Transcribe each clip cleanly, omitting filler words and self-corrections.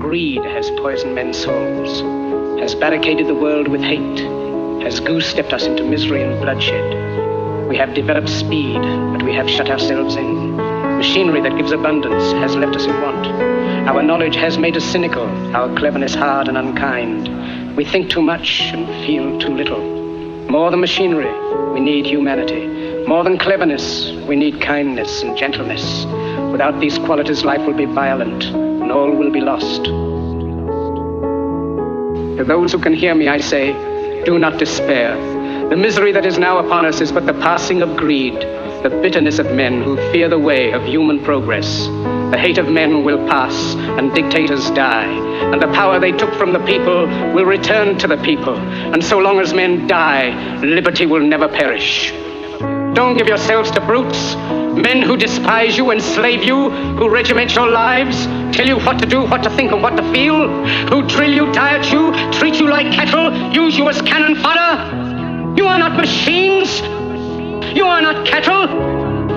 greed has poisoned men's souls, has barricaded the world with hate, has goose-stepped us into misery and bloodshed. We have developed speed, but we have shut ourselves in. Machinery that gives abundance has left us in want. Our knowledge has made us cynical, our cleverness hard and unkind. We think too much and feel too little. More than machinery, we need humanity. More than cleverness, we need kindness and gentleness. Without these qualities, life will be violent, and all will be lost. To those who can hear me, I say, do not despair. The misery that is now upon us is but the passing of greed, the bitterness of men who fear the way of human progress. The hate of men will pass, and dictators die, and the power they took from the people will return to the people. And so long as men die, liberty will never perish. Don't give yourselves to brutes, men who despise you, enslave you, who regiment your lives, tell you what to do, what to think, and what to feel, who drill you, diet you, treat you like cattle, use you as cannon fodder. You are not machines. You are not cattle.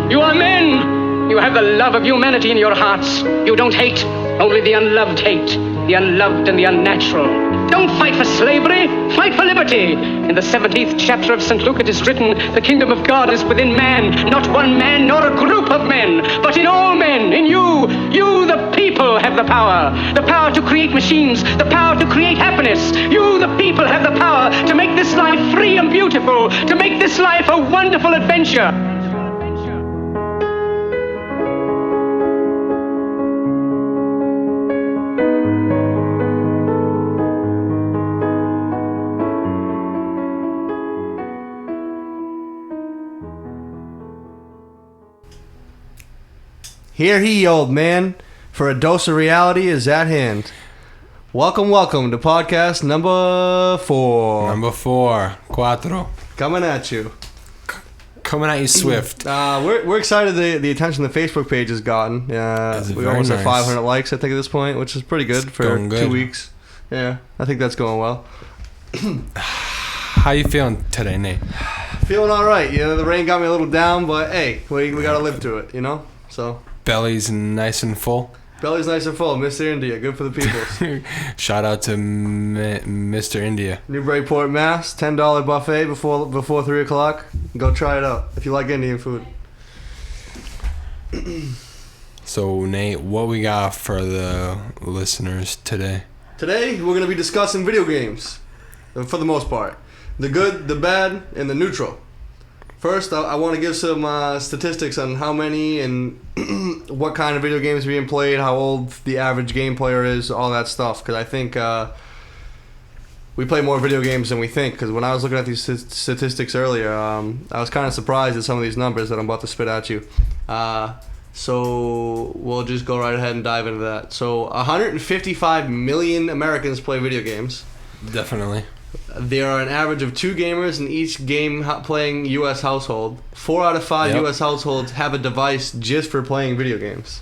You are men. You have the love of humanity in your hearts. You don't hate, only the unloved hate, the unloved and the unnatural. Don't fight for slavery, fight for liberty. In the 17th chapter of St. Luke it is written, the kingdom of God is within man, not one man nor a group of men, but in all men, in you. You, the people, have the power to create machines, the power to create happiness. You, the people, have the power to make this life free and beautiful, to make this life a wonderful adventure. Hear ye, old man, for a dose of reality is at hand. Welcome to podcast number 4. Number 4, cuatro. Coming at you. Coming at you swift. We're excited the attention the Facebook page has gotten. We almost have 500 likes, I think, at this point, which is pretty good for 2 weeks. Yeah, I think that's going well. How you feeling today, Nate? Feeling all right. You know, the rain got me a little down, but hey, we got to live through it, you know? So... Belly's nice and full. Belly's nice and full. Mr. India, good for the people. Shout out to Mr. India. Newburyport, Mass. $10 buffet before 3 o'clock. Go try it out if you like Indian food. So, Nate, what we got for the listeners today? Today, we're going to be discussing video games, for the most part. The good, the bad, and the neutral. First, I want to give some statistics on how many and what kind of video games are being played, how old the average game player is, all that stuff. Because I think we play more video games than we think. Because when I was looking at these statistics earlier, I was kind of surprised at some of these numbers that I'm about to spit at you. So we'll just go right ahead and dive into that. So 155 million Americans play video games. Definitely. There are an average of 2 gamers in each game-playing U.S. household. 4 out of 5 U.S. households have a device just for playing video games.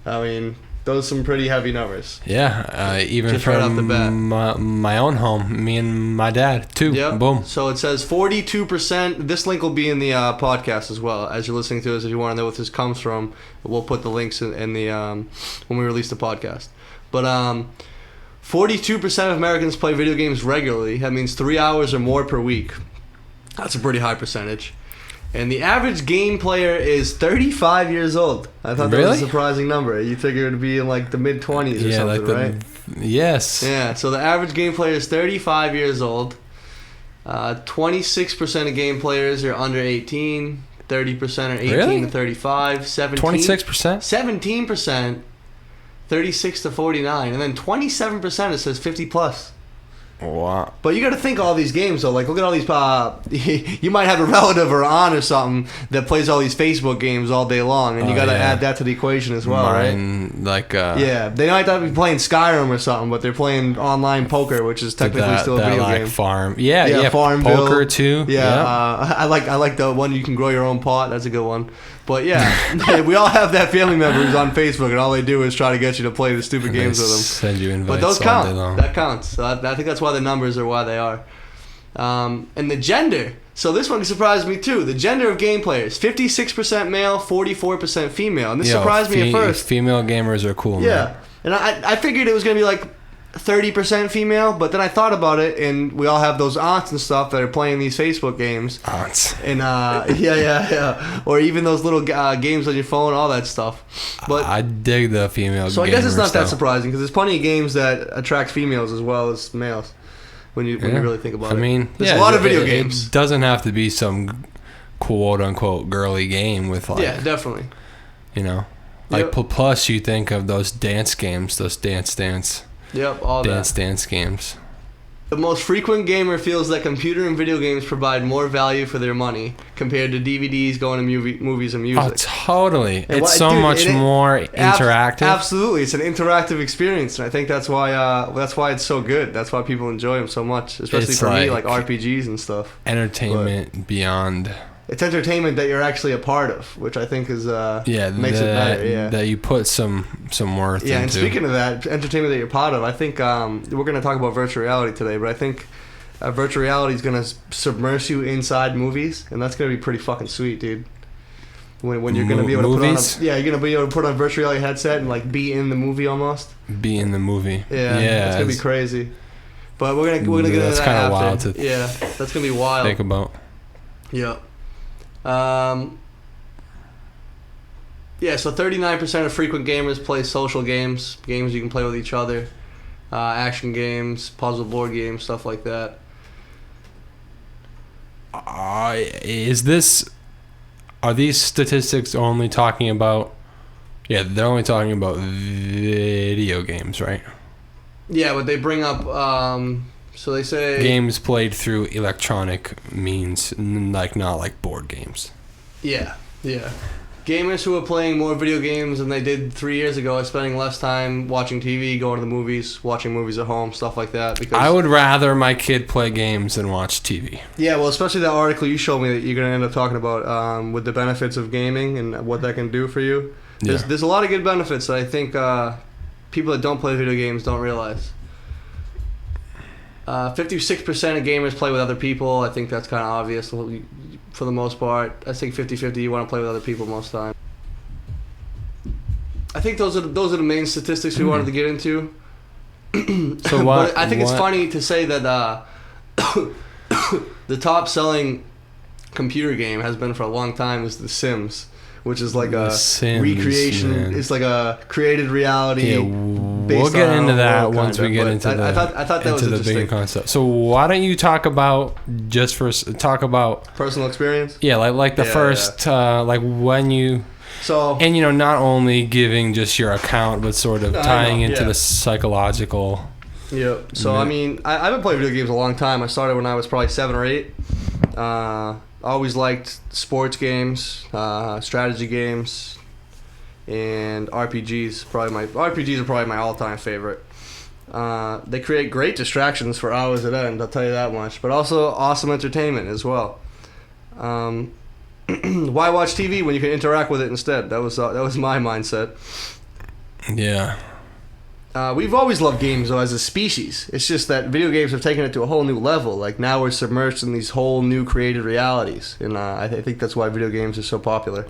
I mean, those are some pretty heavy numbers. Yeah, even just from right off the bat. my own home, me and my dad, too. Yep. Boom. So it says 42%. This link will be in the podcast as well. As you're listening to this, if you want to know what this comes from, we'll put the links in the when we release the podcast. But 42% of Americans play video games regularly. That means 3 hours or more per week. That's a pretty high percentage. And the average game player is 35 years old. I thought that was a surprising number. You figure it would be in like the mid-20s or something, right? Yes. Yeah, so the average game player is 35 years old. 26% of game players are under 18. 30% are 18 to 35. 26%? 17%. 36 to 49, and then 27% it says 50 plus. Wow. But you got to think all these games though. Like, look at all these. You might have a relative or aunt or something that plays all these Facebook games all day long, and you got to add that to the equation as well, right? Yeah, they might not be playing Skyrim or something, but they're playing online poker, which is technically still a video game. Farm. Yeah, Farmville. Poker too. Yeah, I like the one you can grow your own pot. That's a good one. But yeah, we all have that family member who's on Facebook, and all they do is try to get you to play the stupid games with them. Send you invites. But those count. That counts. So I think that's why the numbers are why they are. And the gender. So this one surprised me too. The gender of game players: 56% male, 44% female. And this surprised me at first. Female gamers are cool. Yeah. And I figured it was gonna be like 30% female, but then I thought about it, and we all have those aunts and stuff that are playing these Facebook games. Aunts. And yeah, or even those little games on your phone, all that stuff. But I dig the female. so I guess it's not that gamers, though. surprising, because there's plenty of games that attract females as well as males. When you really think about it. I mean, there's a lot of video it games. It doesn't have to be some quote unquote girly game with like, Yeah, definitely. You know, like Yep. plus you think of those dance games, those dance Yep, all that. dance games. The most frequent gamer feels that computer and video games provide more value for their money compared to DVDs, going to movies and music. Oh, totally. And It's so much more interactive. Absolutely, it's an interactive experience, and I think that's why it's so good. That's why people enjoy them so much, especially It's for me, like like RPGs and stuff. Entertainment beyond. It's entertainment that you're actually a part of, which I think is makes it better. Yeah, that you put some worth into. yeah. And speaking of that, entertainment that you're part of, I think we're going to talk about virtual reality today, but I think virtual reality is going to submerge you inside movies, and that's going to be pretty fucking sweet, dude. When you're going to be able to put on you're going to be able to put on a virtual reality headset and like be in the movie almost. Be in the movie. Yeah, that's going to be crazy. But we're gonna get into that That's kind of after. wild to Yeah, that's going to be wild. think about. Yeah. Yeah, so 39% of frequent gamers play social games you can play with each other, action games, puzzle board games, stuff like that. Are these statistics only talking about? Yeah, they're only talking about video games, right? Yeah, but they bring up, so they say... Games played through electronic means, like not like board games. Yeah. Gamers who are playing more video games than they did 3 years ago are spending less time watching TV, going to the movies, watching movies at home, stuff like that. Because I would rather my kid play games than watch TV. Yeah, well, especially that article you showed me that you're going to end up talking about with the benefits of gaming and what that can do for you. There's a lot of good benefits that I think people that don't play video games don't realize. 56% of gamers play with other people. I think that's kind of obvious for the most part. I think 50-50 you want to play with other people most of the time. I think those are the main statistics we wanted to get into. So what? But I think it's funny to say that the top selling computer game has been for a long time is The Sims, which is like a recreation. Man. It's like a created reality. Yeah, we'll get into that once we get into I thought that was interesting. Bigger concept. So why don't you talk about personal experience? Yeah, like the first like when you. So and not only giving just your account, but sort of tying into the psychological. Yeah. So I mean, I've been playing video games a long time. I started when I was probably 7 or 8. I always liked sports games, strategy games, and RPGs. RPGs are probably my all-time favorite. They create great distractions for hours at end. I'll tell you that much. But also awesome entertainment as well. Why watch TV when you can interact with it instead? That was my mindset. Yeah. We've always loved games, though, as a species. It's just that video games have taken it to a whole new level. Like, now we're submerged in these whole new created realities. And I think that's why video games are so popular.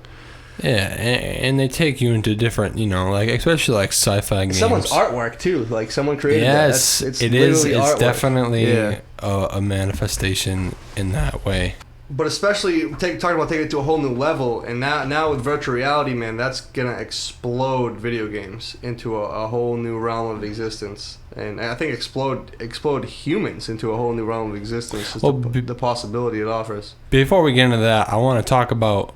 Yeah, and they take you into different, like, especially like sci-fi games. Someone's artwork, too. Like, someone created that. Yes, It's It's definitely a manifestation in that way. But especially talking about taking it to a whole new level, and now with virtual reality, man, that's gonna explode video games into a whole new realm of existence, and I think explode humans into a whole new realm of existence. Just the possibility it offers. Before we get into that, I want to talk about,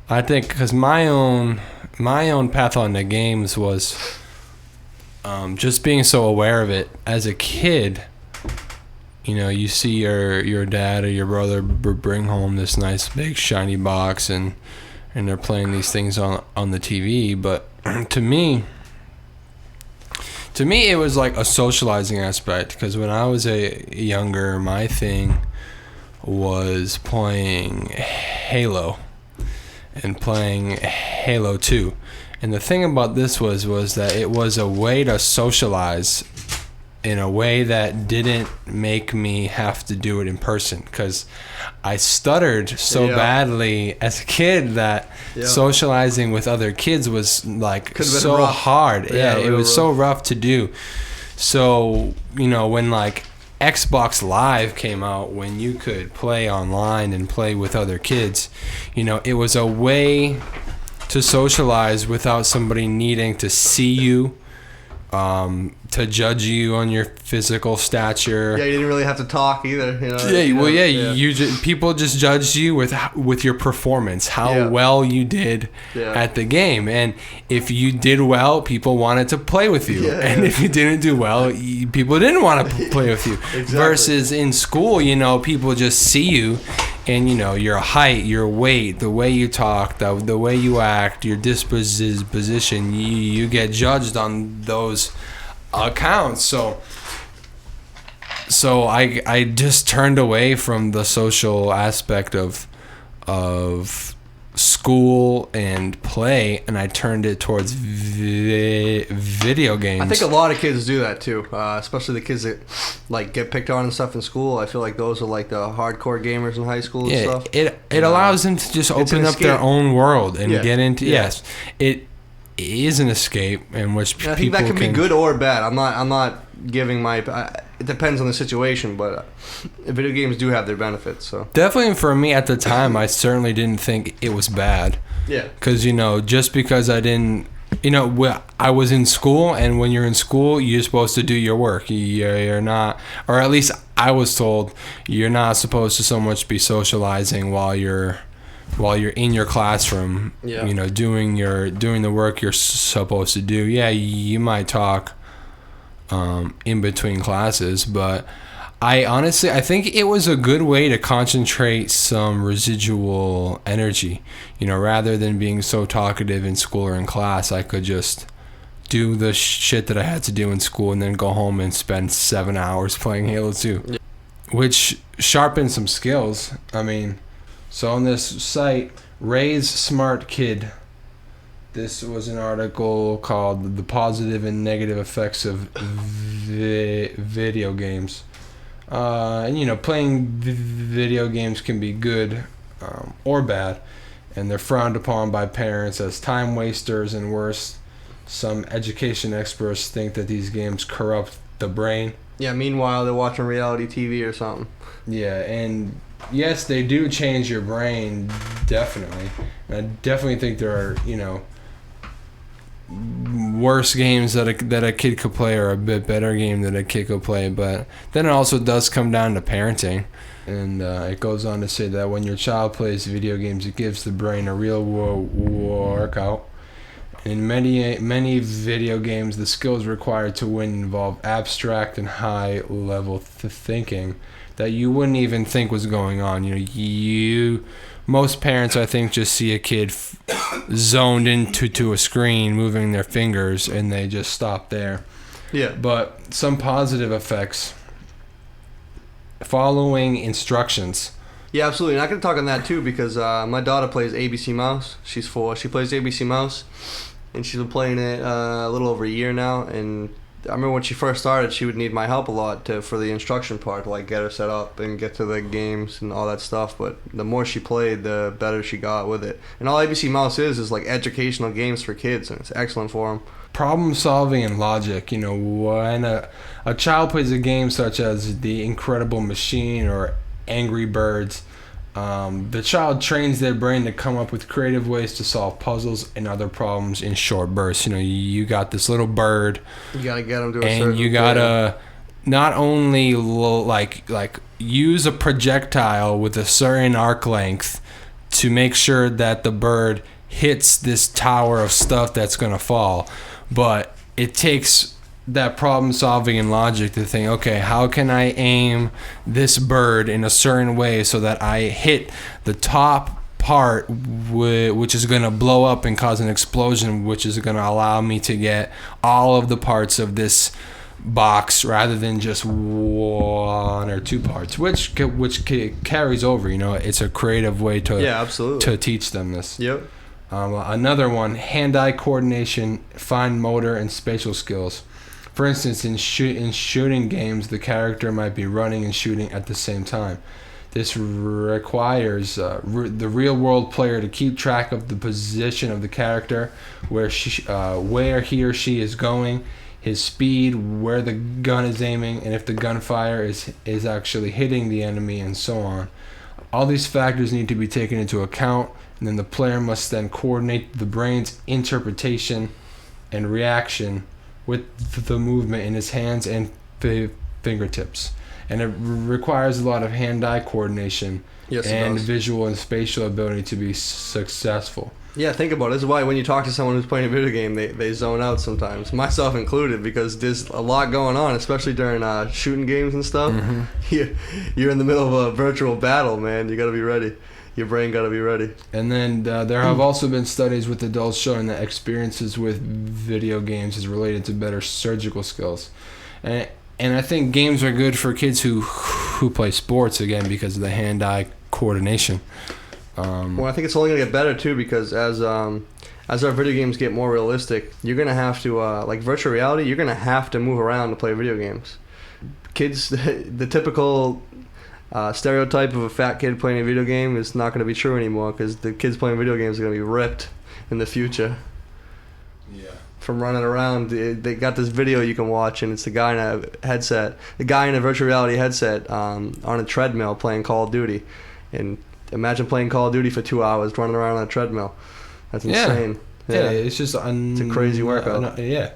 I think, because my own path on the games was just being so aware of it as a kid. You see your dad or your brother bring home this nice big shiny box and they're playing these things on the TV. But to me it was like a socializing aspect, because when I was younger, my thing was playing Halo and playing Halo 2. And the thing about this was that it was a way to socialize in a way that didn't make me have to do it in person, because I stuttered so badly as a kid that socializing with other kids was like so hard. Yeah, it was so rough to do. So, you know, when like Xbox Live came out, when you could play online and play with other kids, you know, it was a way to socialize without somebody needing to see you, to judge you on your physical stature. Yeah, you didn't really have to talk either. You know? People just judged you with your performance, how well you did at the game, and if you did well, people wanted to play with you, and if you didn't do well, people didn't want to play with you. Exactly. Versus in school, you know, people just see you, and you know your height, your weight, the way you talk, the way you act, your disposition, you get judged on those accounts. So I just turned away from the social aspect of school and play, and I turned it towards video games. I think a lot of kids do that too, especially the kids that like get picked on and stuff in school. I feel like those are like the hardcore gamers in high school and stuff. It allows them to just open up their own world and get into it is an escape in which people. I think that can be good or bad. I'm not giving my. It depends on the situation, but video games do have their benefits. So definitely for me at the time, I certainly didn't think it was bad. Yeah. Because you know, just because I didn't, you know, I was in school, and when you're in school, you're supposed to do your work. You're not, or at least I was told, you're not supposed to so much be socializing while you're in your classroom, you know, doing the work you're supposed to do. Yeah, you might talk in between classes, but I think it was a good way to concentrate some residual energy. You know, rather than being so talkative in school or in class, I could just do the shit that I had to do in school and then go home and spend 7 hours playing Halo 2, which sharpened some skills. I mean, so on this site, Ray's Smart Kid, this was an article called The Positive and Negative Effects of Video Games. And, you know, playing video games can be good or bad, and they're frowned upon by parents as time wasters, and worse, some education experts think that these games corrupt the brain. Yeah, meanwhile, they're watching reality TV or something. Yeah, and yes, they do change your brain, definitely. And I definitely think there are, you know, worse games that a kid could play, or a bit better game that a kid could play. But then it also does come down to parenting. And it goes on to say that when your child plays video games, it gives the brain a real workout. In many video games, the skills required to win involve abstract and high-level thinking that you wouldn't even think was going on. You know, most parents, I think, just see a kid zoned into a screen, moving their fingers, and they just stop there. Yeah. But some positive effects: following instructions. Yeah, absolutely. And I can talk on that too, because my daughter plays ABC Mouse. She's 4. She plays ABC Mouse, and she's been playing it a little over a year now. And I remember when she first started, she would need my help a lot for the instruction part, to like get her set up and get to the games and all that stuff. But the more she played, the better she got with it. And all ABC Mouse is like educational games for kids, and it's excellent for them. Problem solving and logic. You know, when a child plays a game such as The Incredible Machine or Angry Birds, the child trains their brain to come up with creative ways to solve puzzles and other problems in short bursts. You know, you got this little bird, you gotta get him to a and certain you gotta not only like use a projectile with a certain arc length to make sure that the bird hits this tower of stuff that's gonna fall, but it takes that problem solving and logic to think, okay, how can I aim this bird in a certain way so that I hit the top part, which is going to blow up and cause an explosion, which is going to allow me to get all of the parts of this box rather than just one or two parts, which carries over. You know, it's a creative way to teach them this. Yep. Another one: hand-eye coordination, fine motor, and spatial skills. For instance, in shooting games, the character might be running and shooting at the same time. This requires the real-world player to keep track of the position of the character, where he or she is going, his speed, where the gun is aiming, and if the gunfire is actually hitting the enemy, and so on. All these factors need to be taken into account, and then the player must then coordinate the brain's interpretation and reaction with the movement in his hands and fingertips. And it requires a lot of hand-eye coordination and visual and spatial ability to be successful. Yeah, think about it. This is why when you talk to someone who's playing a video game, they zone out sometimes, myself included, because there's a lot going on, especially during shooting games and stuff. Mm-hmm. You're in the middle of a virtual battle, man. You got to be ready. Your brain got to be ready. And then there have also been studies with adults showing that experiences with video games is related to better surgical skills. And I think games are good for kids who play sports, again, because of the hand-eye coordination. Well, I think it's only going to get better, too, because as our video games get more realistic, you're going to have to, like virtual reality, you're going to have to move around to play video games. Kids, the typical stereotype of a fat kid playing a video game is not going to be true anymore, because the kids playing video games are going to be ripped in the future. Yeah. From running around, they got this video you can watch, and it's the guy in a virtual reality headset on a treadmill playing Call of Duty. And imagine playing Call of Duty for 2 hours running around on a treadmill. That's insane. Yeah, it's just it's a crazy workout. Yeah.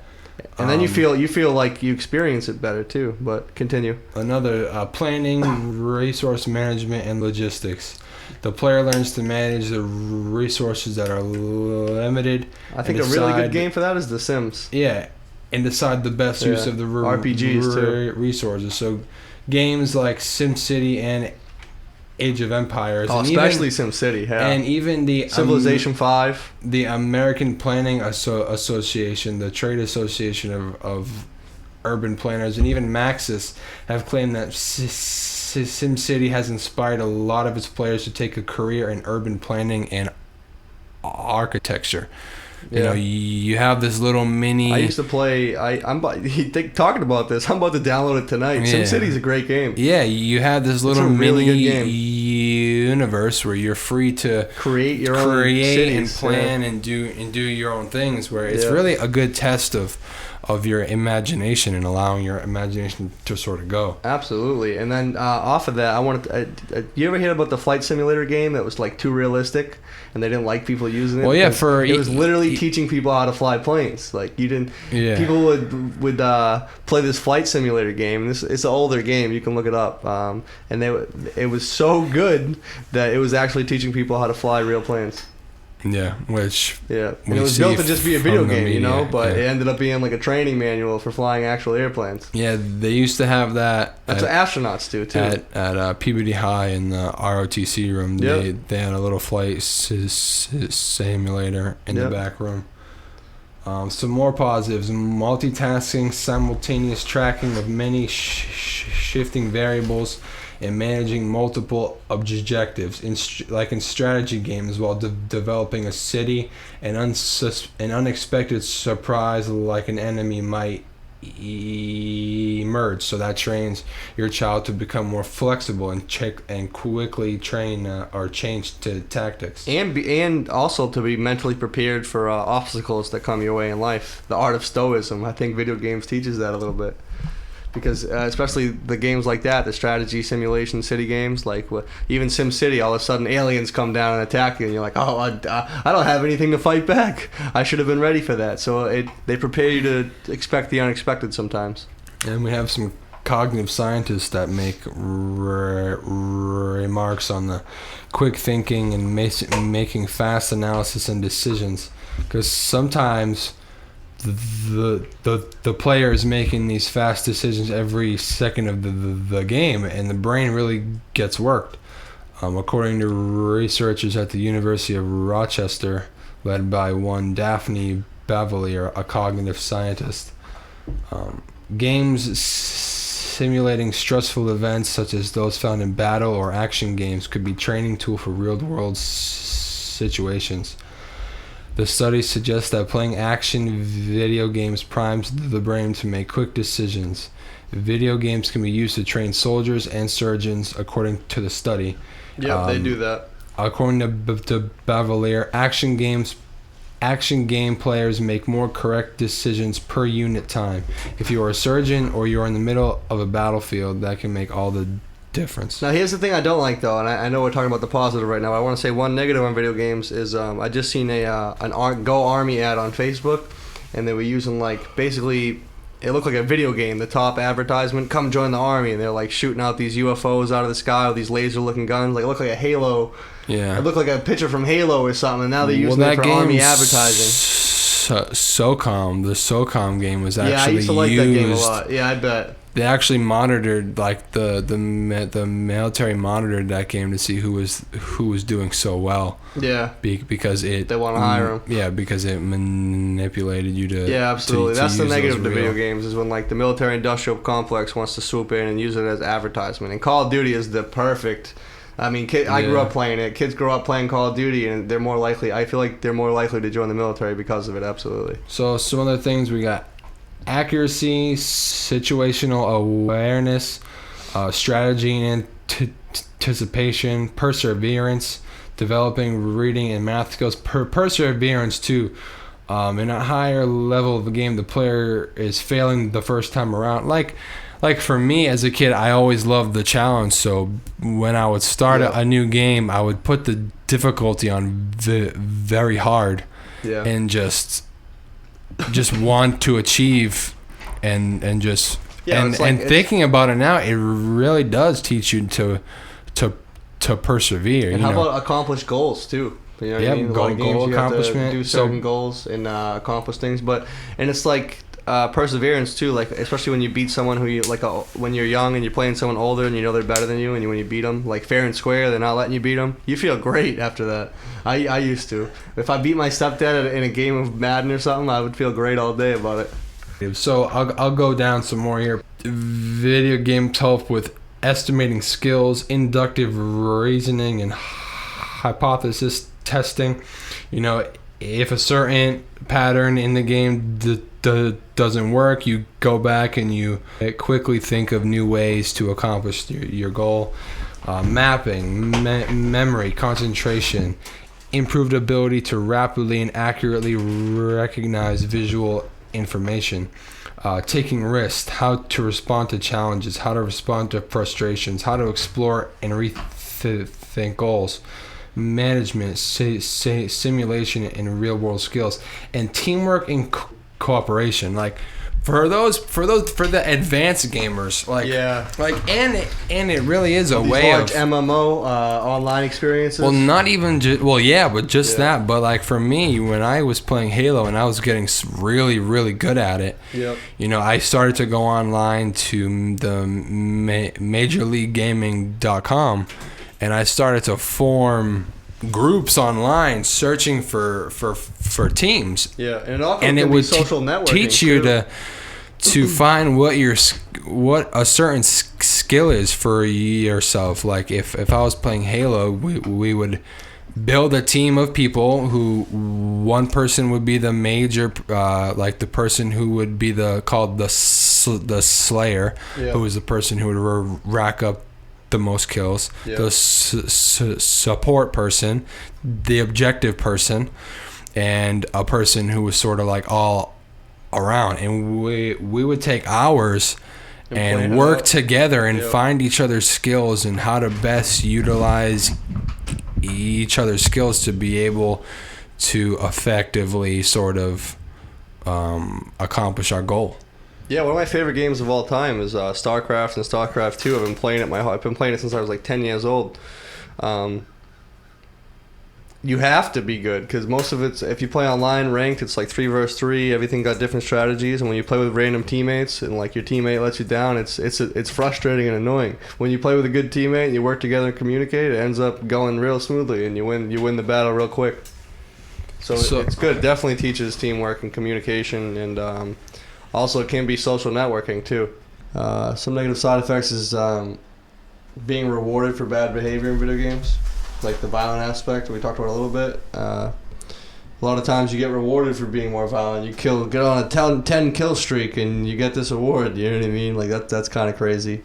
And then you feel like you experience it better too. But continue. Another planning, resource management, and logistics. The player learns to manage the resources that are limited. I think a really good game for that is The Sims. Yeah, and decide the best use of the RPGs too. Resources. So games like SimCity and Age of Empires, and especially SimCity, yeah. And even the Civilization 5, the American Planning Association, the trade association of urban planners, and even Maxis have claimed that SimCity has inspired a lot of its players to take a career in urban planning and architecture. You know, you have this little mini. I used to play. Talking about this, I'm about to download it tonight. Yeah. SimCity's a great game. Yeah, you have this little really mini good game. universe where you're free to create your own cities, and plan and do your own things. Where it's really a good test of your imagination and allowing your imagination to sort of go. Absolutely. And then off of that, I wanted to, you ever hear about the flight simulator game that was like too realistic and they didn't like people using it? Well, yeah, it was literally teaching people how to fly planes. Like, you didn't people would play this flight simulator game. It's an older game, you can look it up. And it was so good that it was actually teaching people how to fly real planes. Yeah, which and it was built to just be a video game, media, you know, but it ended up being like a training manual for flying actual airplanes. Yeah, they used to have that. That's what astronauts do too. At Peabody High in the ROTC room, they had a little flight simulator in the back room. Some more positives: multitasking, simultaneous tracking of many shifting variables, and managing multiple objectives like in strategy games while developing a city. An unexpected surprise like an enemy might emerge, so that trains your child to become more flexible and quickly train or change to tactics, and also to be mentally prepared for obstacles that come your way in life. The art of stoicism, I think video games teaches that a little bit. Because especially the games like that, the strategy simulation city games, like even SimCity, all of a sudden aliens come down and attack you, and you're like, oh, I don't have anything to fight back. I should have been ready for that. So they prepare you to expect the unexpected sometimes. And we have some cognitive scientists that make remarks on the quick thinking and making fast analysis and decisions. Because sometimes the player is making these fast decisions every second of the game, and the brain really gets worked. According to researchers at the University of Rochester, led by one Daphne Bavelier, a cognitive scientist, games simulating stressful events such as those found in battle or action games could be training tool for real-world situations. The study suggests that playing action video games primes the brain to make quick decisions. Video games can be used to train soldiers and surgeons, according to the study. Yeah, they do that. According to Bavalier, action game players make more correct decisions per unit time. If you are a surgeon or you're in the middle of a battlefield, that can make all the difference. Now, here's the thing I don't like, though, and I know we're talking about the positive right now. I want to say one negative on video games is I just seen an Go Army ad on Facebook, and they were using, like, basically, it looked like a video game. The top advertisement, come join the Army, and they're, like, shooting out these UFOs out of the sky with these laser-looking guns. Like, it looked like a Halo. Yeah. It looked like a picture from Halo or something, and now they're using it for Army advertising. SOCOM, the SOCOM game was actually used. Yeah, I used to like that game a lot. Yeah, I bet. They actually monitored, like the military monitored that game to see who was doing so well. Yeah. Because they want to hire them. Yeah, because it manipulated you to. Yeah, absolutely. That's the negative to video real. games is when, like, the military industrial complex wants to swoop in and use it as advertisement. And Call of Duty is the perfect. I mean, I grew up playing it. Kids grow up playing Call of Duty, and they're more likely. I feel like they're more likely to join the military because of it. Absolutely. So some other things we got: accuracy, situational awareness, strategy and anticipation, perseverance, developing reading and math skills. Perseverance too. In a higher level of the game, the player is failing the first time around. Like for me as a kid, I always loved the challenge. So when I would start a new game, I would put the difficulty on very hard, and just want to achieve, and thinking about it now, it really does teach you to persevere. And how about accomplish goals too? You know what I mean? Goal accomplishment. Do certain goals and accomplish things, and it's like. Perseverance too, like especially when you beat someone who you like when you're young and you're playing someone older and you know they're better than you, and when you beat them like fair and square, they're not letting you beat them, you feel great after that. I used to. If I beat my stepdad in a game of Madden or something, I would feel great all day about it. So I'll go down some more here. Video games help with estimating skills, inductive reasoning, and hypothesis testing. You know, if a certain pattern in the game doesn't work, you go back and you quickly think of new ways to accomplish your goal. Mapping, memory, concentration, improved ability to rapidly and accurately recognize visual information. Taking risks, how to respond to challenges, how to respond to frustrations, how to explore and rethink goals. Management, simulation, and real-world skills, and teamwork and cooperation. Like for the advanced gamers, and it really is a way large of MMO online experiences. Well, not even but just that. But like for me, when I was playing Halo and I was getting really, really good at it, you know, I started to go online to the MajorLeagueGaming.com. And I started to form groups online, searching for teams. Yeah, and it also would social networking teach you to find what a certain skill is for yourself. Like if I was playing Halo, we would build a team of people who one person would be the major, like the person who would be called the Slayer, who was the person who would rack up the most kills, the support person, the objective person, and a person who was sort of like all around. And we would take hours and work together and find each other's skills and how to best utilize each other's skills to be able to effectively sort of accomplish our goal. Yeah, one of my favorite games of all time is StarCraft and StarCraft 2. I've been playing it since I was like 10 years old. You have to be good because most of it's, if you play online ranked, it's like 3 versus 3. Everything got different strategies, and when you play with random teammates and like your teammate lets you down, it's frustrating and annoying. When you play with a good teammate and you work together and communicate, it ends up going real smoothly and you win the battle real quick. So it's good. It definitely teaches teamwork and communication, and also, it can be social networking, too. Some negative side effects is being rewarded for bad behavior in video games, like the violent aspect we talked about a little bit. A lot of times you get rewarded for being more violent. You get on a 10 kill streak and you get this award. You know what I mean? Like that's kind of crazy.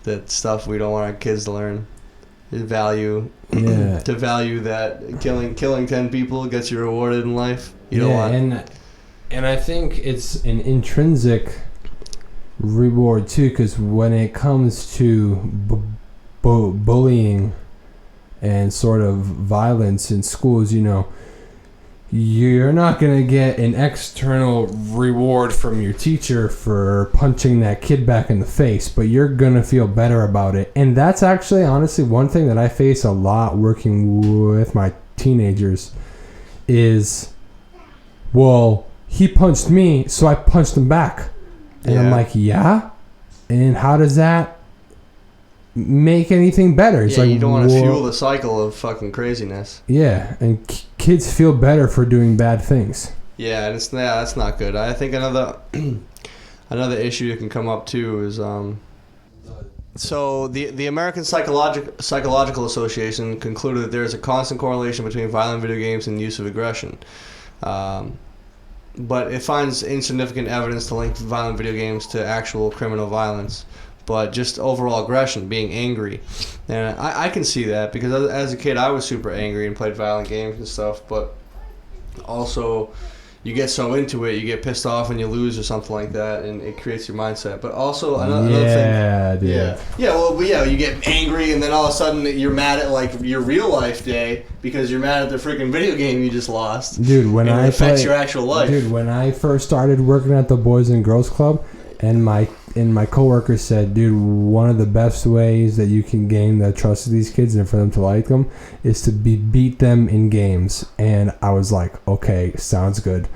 That stuff we don't want our kids to learn. To value that killing 10 people gets you rewarded in life. You don't want. And I think it's an intrinsic reward too, because when it comes to bullying and sort of violence in schools, you know, you're not going to get an external reward from your teacher for punching that kid back in the face, but you're going to feel better about it. And that's actually, honestly, one thing that I face a lot working with my teenagers is, well, he punched me, so I punched him back. And I'm like, yeah? And how does that make anything better? It's like, you don't want to fuel the cycle of fucking craziness. Yeah, and kids feel better for doing bad things. Yeah, and that's not good. I think another issue that can come up too is so the American Psychological Association concluded that there is a constant correlation between violent video games and use of aggression. But it finds insignificant evidence to link violent video games to actual criminal violence, but just overall aggression, being angry. And I can see that because as a kid I was super angry and played violent games and stuff, but also you get so into it, you get pissed off when you lose or something like that, and it creates your mindset. But also another thing, dude. You get angry, and then all of a sudden you're mad at like your real life day because you're mad at the freaking video game you just lost. Dude, when it affects your actual life. Dude, when I first started working at the Boys and Girls Club, and my coworker said, dude, one of the best ways that you can gain the trust of these kids and for them to like them is to beat them in games. And I was like, okay, sounds good.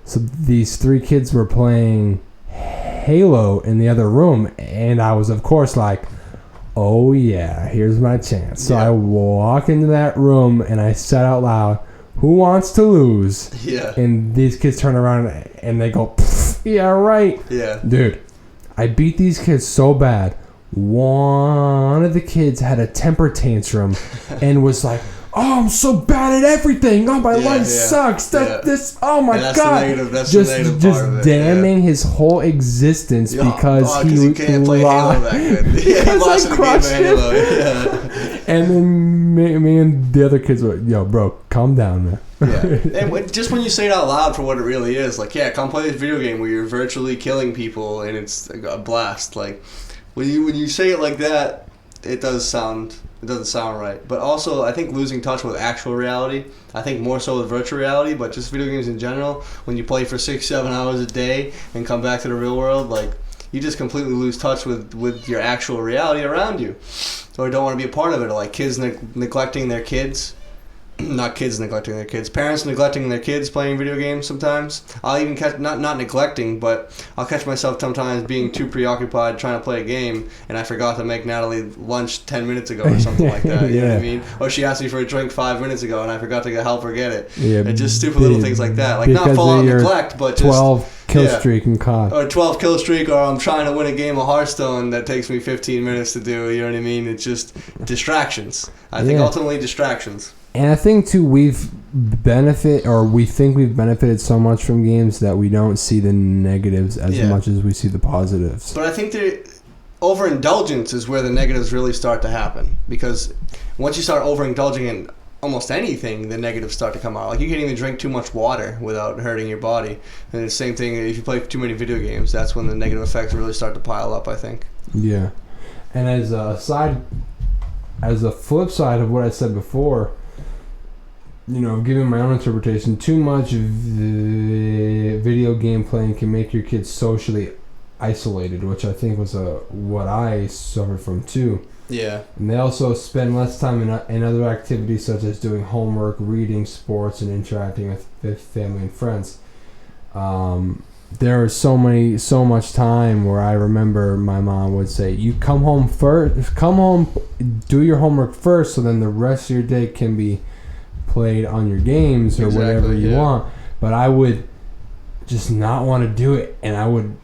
So these 3 kids were playing Halo in the other room, and I was, of course, like, oh yeah, here's my chance. So I walk into that room and I said out loud, who wants to lose? Yeah. And these kids turn around and they go, yeah, right. Yeah. Dude, I beat these kids so bad. One of the kids had a temper tantrum and was like, oh, I'm so bad at everything. Oh, my life sucks. Oh my God. That's the negative part of it. Just damning his whole existence because he can't play Halo that good. He lost a game of Halo. Yeah. And then me and the other kids were, yo, bro, calm down, man. Yeah. And just when you say it out loud for what it really is, like, yeah, come play this video game where you're virtually killing people and it's a blast. Like, when you say it like that, it doesn't sound right. But also, I think losing touch with actual reality, I think more so with virtual reality, but just video games in general, when you play for 6-7 hours a day and come back to the real world, like, you just completely lose touch with your actual reality around you. Or don't want to be a part of it. Or like kids neglecting their kids. Not kids neglecting their kids. Parents neglecting their kids playing video games sometimes. I'll even catch, not neglecting, but I'll catch myself sometimes being too preoccupied trying to play a game, and I forgot to make Natalie lunch 10 minutes ago or something like that. You know what I mean? Or she asked me for a drink 5 minutes ago, and I forgot to help her get it. Yeah, and just stupid little things like that. Like not full on neglect, but just 12 kill streak and COD. Or 12 kill streak, or I'm trying to win a game of Hearthstone that takes me 15 minutes to do. You know what I mean? It's just distractions. I think ultimately distractions. And I think too, we think we've benefited so much from games that we don't see the negatives as much as we see the positives. But I think overindulgence is where the negatives really start to happen, because once you start overindulging in almost anything, the negatives start to come out. Like you can't even drink too much water without hurting your body. And the same thing if you play too many video games, that's when the negative effects really start to pile up, I think. Yeah. And as a flip side of what I said before, you know, giving my own interpretation, too much video game playing can make your kids socially isolated, which I think was what I suffered from too. Yeah. And they also spend less time in other activities such as doing homework, reading, sports, and interacting with family and friends. There was so much time where I remember my mom would say, "You come home, do your homework first, so then the rest of your day can be played on your games or whatever you want." But I would just not want to do it, and I would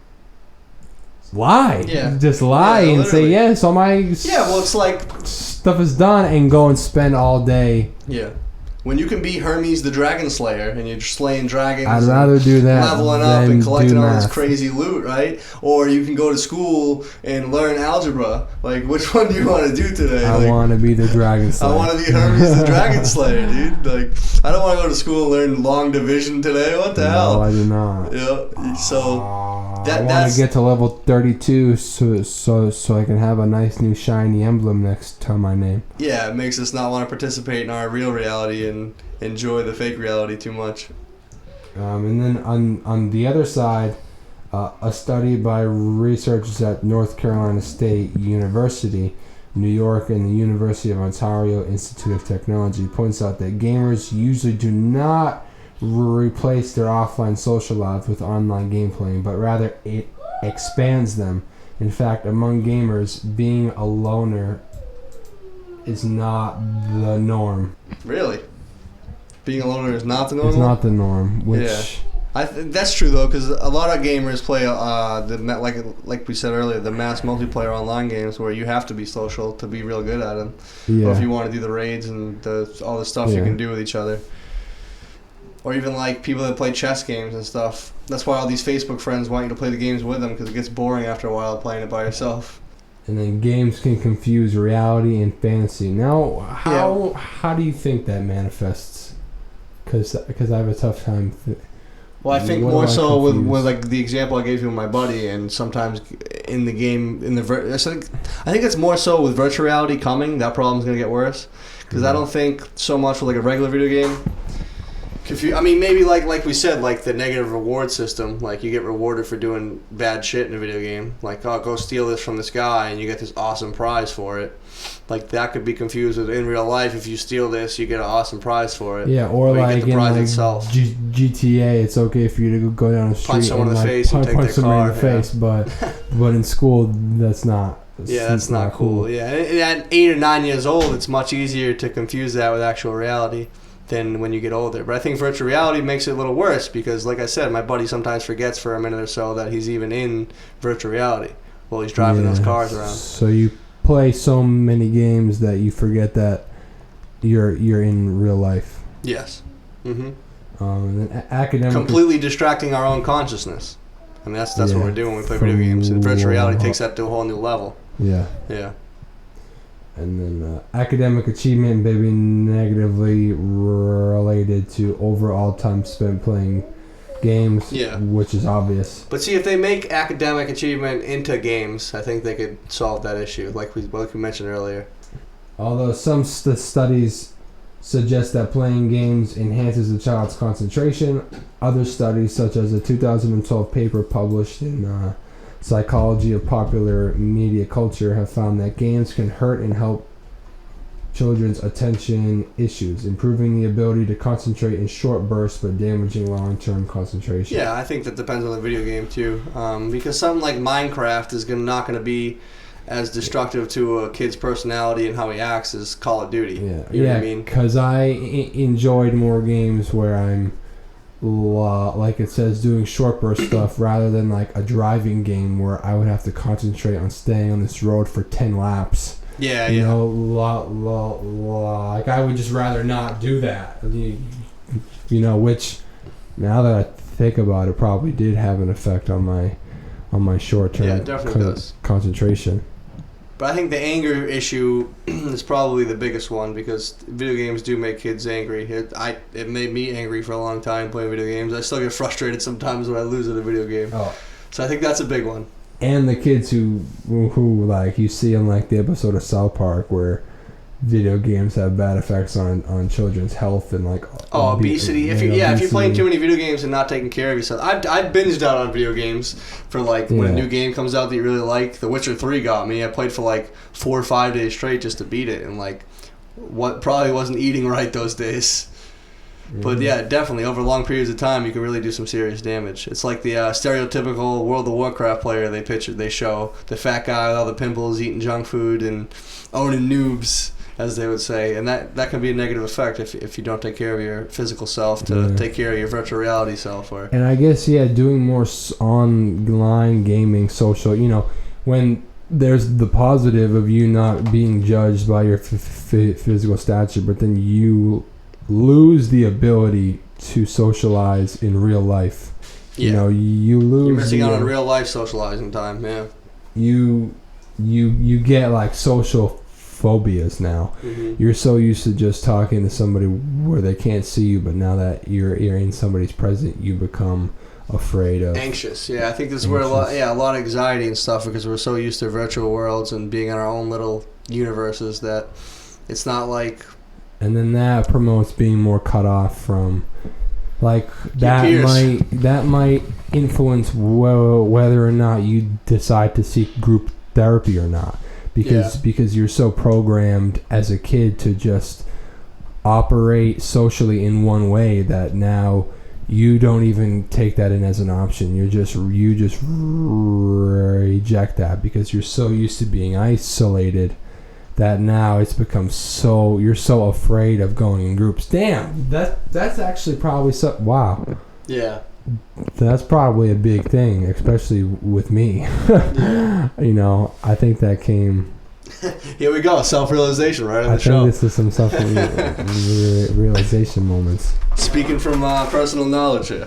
lie and say all my well, it's like stuff is done and go and spend all day When you can be Hermes the Dragon Slayer and you're slaying dragons, I'd rather do that leveling up and collecting all this math. crazy loot, right? Or you can go to school and learn algebra. Like, which one do you want to do today? I want to be the Dragon Slayer. I want to be Hermes the Dragon Slayer, dude. Like, I don't want to go to school and learn long division today. What the hell? No, I do not. Yeah. So I want to get to level 32 so I can have a nice new shiny emblem next to my name. Yeah, it makes us not want to participate in our real reality and enjoy the fake reality too much. And then on the other side, a study by researchers at North Carolina State University, New York, and the University of Ontario Institute of Technology points out that gamers usually do not replace their offline social lives with online game playing, but rather it expands them. In fact, among gamers, being a loner is not the norm. Really? Being a loner is not the norm? It's not the norm, which... Yeah. That's true, though, because a lot of gamers play, like we said earlier, the mass multiplayer online games where you have to be social to be real good at them. Yeah. Or if you want to do the raids and all the stuff you can do with each other. Or even like people that play chess games and stuff. That's why all these Facebook friends want you to play the games with them, because it gets boring after a while playing it by yourself. And then games can confuse reality and fantasy. Now, how do you think that manifests? Because I have a tough time. Well, I think more so with like the example I gave you with my buddy, and sometimes in the game I think it's more so with virtual reality coming. That problem's gonna get worse because I don't think so much with like a regular video game. I mean, maybe like we said, like the negative reward system. Like you get rewarded for doing bad shit in a video game. Like, oh, go steal this from this guy, and you get this awesome prize for it. Like that could be confused with in real life. If you steal this, you get an awesome prize for it. Yeah, or like you get the prize itself. GTA, it's okay for you to go down the street punch someone in the face and take punch their somebody car. in the face, but in school that's not. Yeah, that's not cool. Yeah, and at 8 or 9 years old, it's much easier to confuse that with actual reality than when you get older. But I think virtual reality makes it a little worse because, like I said, my buddy sometimes forgets for a minute or so that he's even in virtual reality while he's driving those cars around. So you play so many games that you forget that you're in real life. Yes. Mm-hmm. And then academic completely distracting our own consciousness. I mean, that's what we're doing when we play video games. And virtual reality takes that to a whole new level. Yeah. Yeah. And then academic achievement may be negatively related to overall time spent playing games, which is obvious. But see, if they make academic achievement into games, I think they could solve that issue, like we mentioned earlier. Although some studies suggest that playing games enhances a child's concentration, other studies, such as a 2012 paper published in Psychology of Popular Media Culture, have found that games can hurt and help children's attention issues, improving the ability to concentrate in short bursts but damaging long-term concentration. Yeah, I think that depends on the video game too, because something like Minecraft is not going to be as destructive to a kid's personality and how he acts as Call of Duty. Yeah, you know what I mean? Because I enjoyed more games where I'm like it says, doing short burst stuff rather than like a driving game where I would have to concentrate on staying on this road for 10 laps. Yeah, you know, like I would just rather not do that. You know, which now that I think about it, probably did have an effect on my short-term concentration. But I think the anger issue is probably the biggest one because video games do make kids angry. It made me angry for a long time playing video games. I still get frustrated sometimes when I lose at a video game. Oh. So I think that's a big one. And the kids who like you see in like the episode of South Park where video games have bad effects on children's health and like obesity. If you're playing too many video games and not taking care of yourself, I've binged out on video games for like when a new game comes out that you really like. The Witcher 3 got me. I played for like 4 or 5 days straight just to beat it, and like what probably wasn't eating right those days. But yeah, definitely over long periods of time you can really do some serious damage. It's like the stereotypical World of Warcraft player they show the fat guy with all the pimples eating junk food and owning noobs, as they would say, and that can be a negative effect if you don't take care of your physical self to take care of your virtual reality self. And I guess doing more online gaming, social, you know, when there's the positive of you not being judged by your physical stature, but then you lose the ability to socialize in real life. Yeah. You know, you lose. You're missing out on real life socializing time. Yeah. You get like social phobias now. Mm-hmm. You're so used to just talking to somebody where they can't see you, but now that you're in somebody's presence, you become afraid of Anxious. Yeah, I think this is where a lot of anxiety and stuff, because we're so used to virtual worlds and being in our own little universes that it's not like. And then that promotes being more cut off from, like, that might influence whether or not you decide to seek group therapy or not, because you're so programmed as a kid to just operate socially in one way that now you don't even take that in as an option. You just reject that because you're so used to being isolated that now it's become so you're so afraid of going in groups. Damn, that's actually probably so. Wow. Yeah. That's probably a big thing, especially with me. Yeah. You know, I think that came. Here we go, self-realization right on the show. I think this is some self-realization moments. Speaking from personal knowledge here.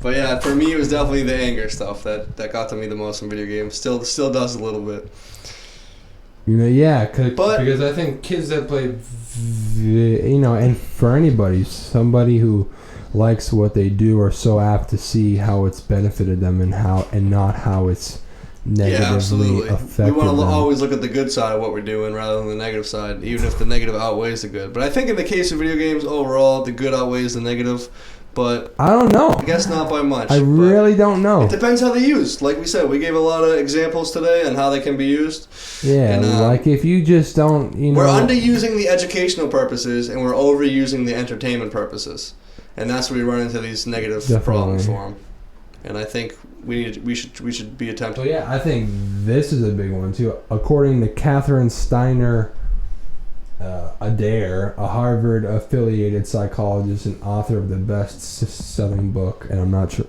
But yeah, for me it was definitely the anger stuff that got to me the most in video games. Still does a little bit. You know, yeah, because I think kids that play, you know, and for anybody, somebody who likes what they do are so apt to see how it's benefited them and not how it's negatively affected We want to them. always look at the good side of what we're doing rather than the negative side, even if the negative outweighs the good. But I think in the case of video games, overall, the good outweighs the negative. But I don't know. I guess not by much. I really don't know. It depends how they're used. Like we said, we gave a lot of examples today on how they can be used. Yeah, and, like if you just don't, you know. We're underusing the educational purposes and we're overusing the entertainment purposes. And that's where we run into these negative problems for them. And I think we should be attempting. So yeah, I think this is a big one too. According to Catherine Steiner Adair, a Harvard-affiliated psychologist and author of the best-selling book, and I'm not sure,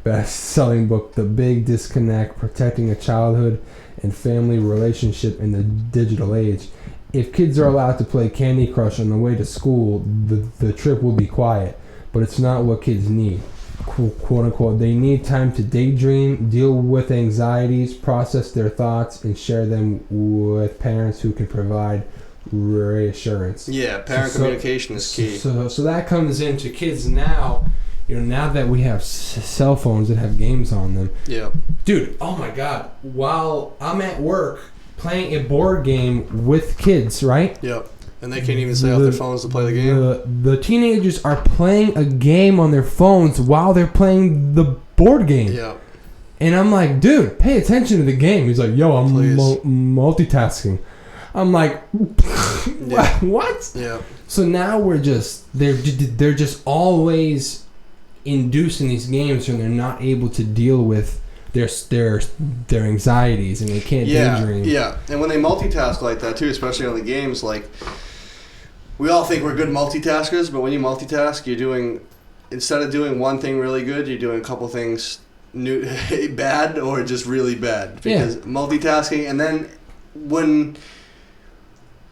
best-selling book, The Big Disconnect: Protecting a Childhood and Family Relationship in the Digital Age. If kids are allowed to play Candy Crush on the way to school, the trip will be quiet, but it's not what kids need. Quote unquote, they need time to daydream, deal with anxieties, process their thoughts, and share them with parents who can provide reassurance. Yeah, parent communication is key. So that comes into kids now. You know, now that we have cell phones that have games on them. Yeah. Dude, oh my God! While I'm at work playing a board game with kids, right? Yep. And they can't even stay off their phones to play the game. The teenagers are playing a game on their phones while they're playing the board game. Yeah. And I'm like, dude, pay attention to the game. He's like, yo, I'm multitasking. I'm like, what? Yeah. So now they're just always inducing these games, and they're not able to deal with their anxieties, and they can't daydream. Yeah, and when they multitask like that too, especially on the games, like we all think we're good multitaskers, but when you multitask, you're doing, instead of doing one thing really good, you're doing a couple things bad or just really bad. Because multitasking, and then when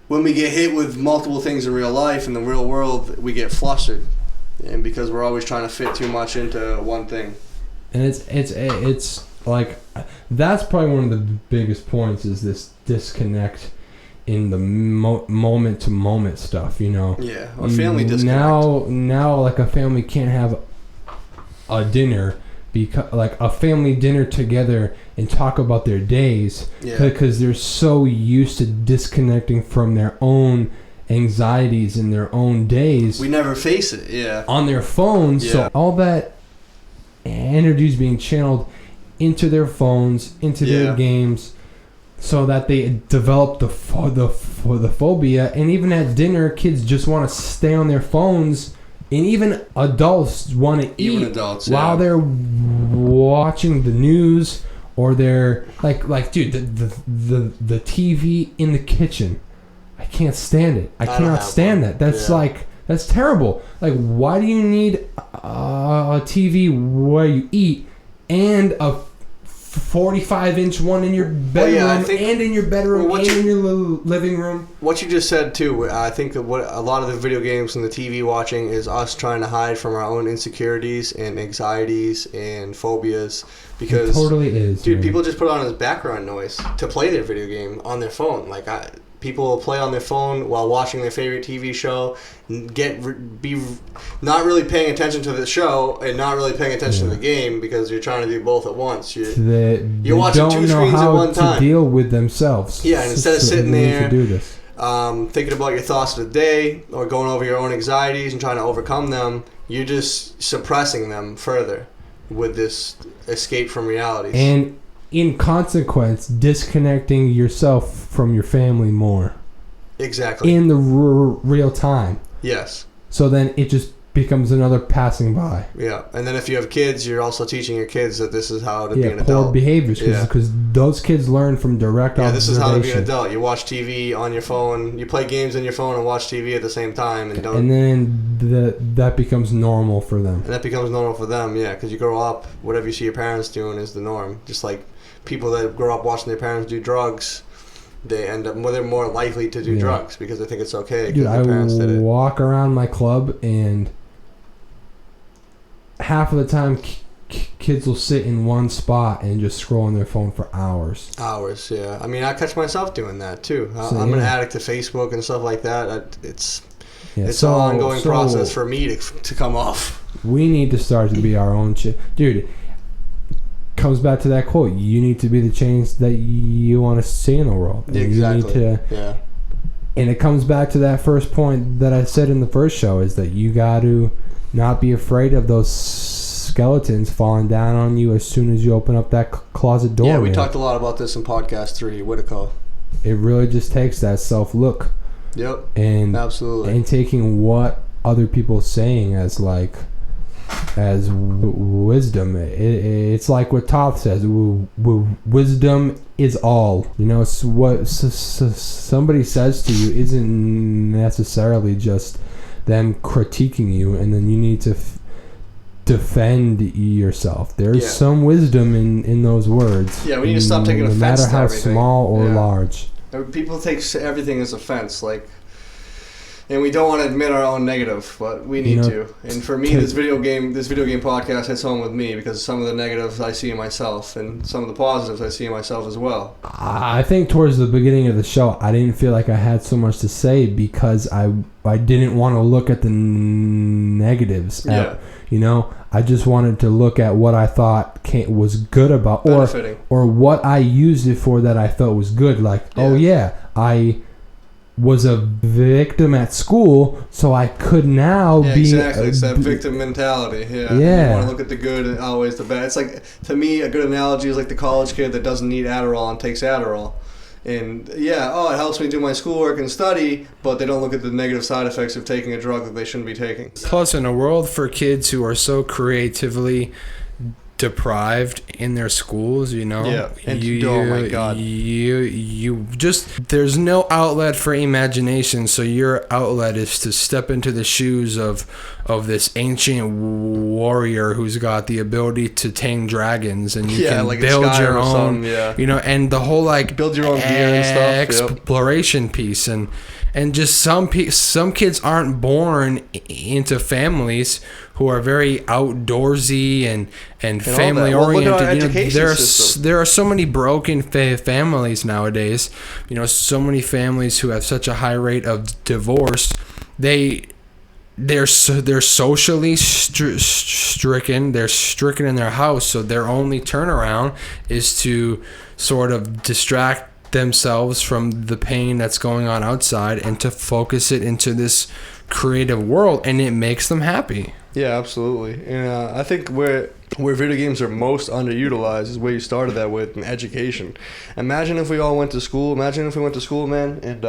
we get hit with multiple things in real life, in the real world, we get flustered, and because we're always trying to fit too much into one thing. And it's like, that's probably one of the biggest points, is this disconnect in the moment to moment stuff, you know. Yeah, a family disconnect. Now like a family can't have a dinner, because like a family dinner together and talk about their days, because they're so used to disconnecting from their own anxieties in their own days. We never face it, on their phones. So all that energy is being channeled into their phones, into their games, so that they develop the phobia. And even at dinner, kids just want to stay on their phones, and even adults want to eat while they're watching the news, or they're like dude, the TV in the kitchen, I can't stand it. I cannot stand that. That's that's terrible. Like, why do you need a TV where you eat and a 45-inch one in your bedroom and in your bedroom and in your living room. What you just said too, I think that what a lot of the video games and the TV watching is us trying to hide from our own insecurities and anxieties and phobias. Because it totally is, dude. Man. People just put on as background noise to play their video game on their phone. Like people will play on their phone while watching their favorite TV show, be not really paying attention to the show and not really paying attention to the game because you're trying to do both at once. You're watching two screens at one time. To deal with themselves. Yeah, and instead of sitting there to do this. Thinking about your thoughts of the day or going over your own anxieties and trying to overcome them, you're just suppressing them further with this escape from reality. And in consequence, disconnecting yourself from your family more. Exactly. In the real time. Yes. So then it just becomes another passing by. Yeah. And then if you have kids, you're also teaching your kids that this is how to be an adult. Yeah, poor behaviors. Because those kids learn from direct observation. This is how to be an adult. You watch TV on your phone. You play games on your phone and watch TV at the same time. And then that becomes normal for them. And that becomes normal for them, yeah. Because you grow up, whatever you see your parents doing is the norm. Just like people that grow up watching their parents do drugs, they end up they're more likely to do drugs because they think it's okay because their parents did it. I walk around my club and half of the time kids will sit in one spot and just scroll on their phone for hours. Hours, yeah. I mean, I catch myself doing that too. I'm an addict to Facebook and stuff like that. It's an ongoing process for me to come off. We need to start to be our own dude. Comes back to that quote. You need to be the change that you want to see in the world. And exactly. You need to, and it comes back to that first point that I said in the first show is that you got to not be afraid of those skeletons falling down on you as soon as you open up that closet door. Yeah, we talked a lot about this in podcast 3. Whitaker. It really just takes that self-look. Yep. And absolutely. And taking what other people are saying as wisdom. It's like what Toth says. Wisdom is all. You know, what somebody says to you isn't necessarily just them critiquing you, and then you need to defend yourself. There's some wisdom in those words. Yeah, we need to stop taking offense. No matter how everything. small or large. People take everything as offense, and we don't want to admit our own negative, but we need to. And for me, this video game podcast hits home with me because some of the negatives I see in myself and some of the positives I see in myself as well. I think towards the beginning of the show, I didn't feel like I had so much to say because I didn't want to look at the negatives. I just wanted to look at what I thought was good about, or what I used it for that I thought was good. I was a victim at school, so I could now be... Exactly, it's that victim mentality. You want to look at the good and always the bad. It's like, to me, a good analogy is like the college kid that doesn't need Adderall and takes Adderall. And it helps me do my schoolwork and study, but they don't look at the negative side effects of taking a drug that they shouldn't be taking. Plus, in a world for kids who are so creatively deprived in their schools, oh my God, you just, there's no outlet for imagination, so your outlet is to step into the shoes of this ancient warrior who's got the ability to tame dragons, and you can build your own, and the whole build your own gear and stuff, exploration piece, and just some kids aren't born into families who are very outdoorsy and family oriented. There are so many broken families nowadays. So many families who have such a high rate of divorce. They're socially stricken. They're stricken in their house, so their only turnaround is to sort of distract themselves from the pain that's going on outside and to focus it into this creative world, and it makes them happy. Yeah, absolutely. And I think where video games are most underutilized is where you started that with, in education. Imagine if we all went to school. Imagine if we went to school, man, and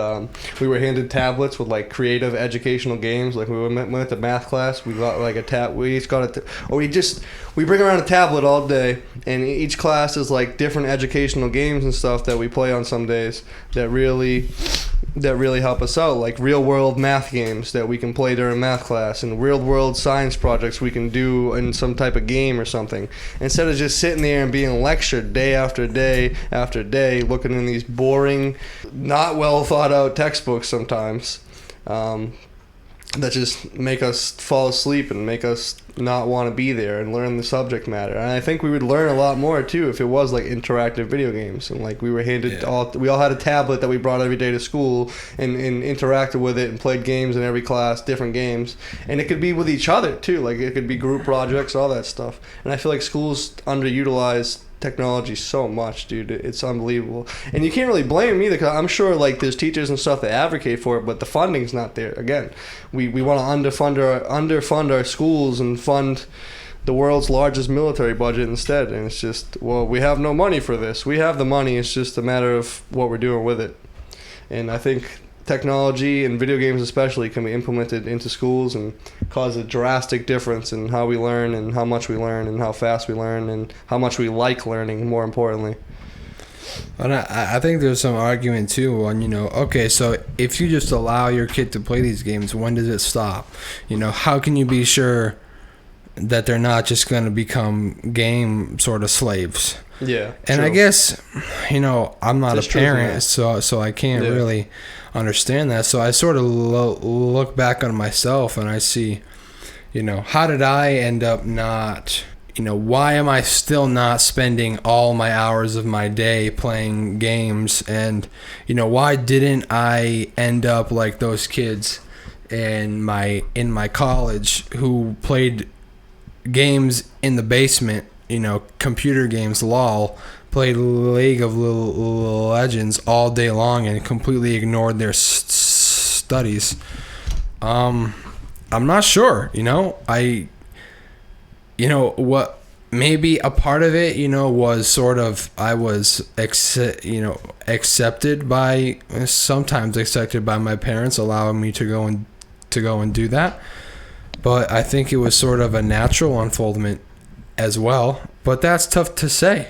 we were handed tablets with creative educational games. Like we went to math class, we got a tab. We each got we bring around a tablet all day, and each class is different educational games and stuff that we play on some days that really that really help us out, like real world math games that we can play during math class, and real world science projects we can do in some type of game or something, instead of just sitting there and being lectured day after day after day, looking in these boring, not well thought out textbooks sometimes, that just make us fall asleep and make us not want to be there and learn the subject matter. And I think we would learn a lot more too if it was like interactive video games, and like we were handed we all had a tablet that we brought every day to school and interacted with it and played games in every class, different games, and it could be with each other too, like it could be group projects, all that stuff. And I feel like schools underutilize technology so much, dude. It's unbelievable, and you can't really blame them either, because I'm sure like there's teachers and stuff that advocate for it, but the funding's not there. Again, we want to underfund our schools and fund the world's largest military budget instead, and it's just, well, we have no money for this. We have the money, it's just a matter of what we're doing with it. And I think technology and video games especially can be implemented into schools and cause a drastic difference in how we learn and how much we learn and how fast we learn and how much we like learning, more importantly. And I think there's some argument too on, okay, so if you just allow your kid to play these games, when does it stop? How can you be sure that they're not just going to become game sort of slaves? Yeah. And true. I guess, I'm not Just a parent, so I can't really understand that. So I sort of look back on myself and I see, how did I end up not, why am I still not spending all my hours of my day playing games? And, why didn't I end up like those kids in my college who played games in the basement, computer games, LOL, played League of Legends all day long and completely ignored their studies? I'm not sure, what maybe a part of it, was sort of, I was accepted by my parents, allowing me to go and do that. But I think it was sort of a natural unfoldment as well. But that's tough to say,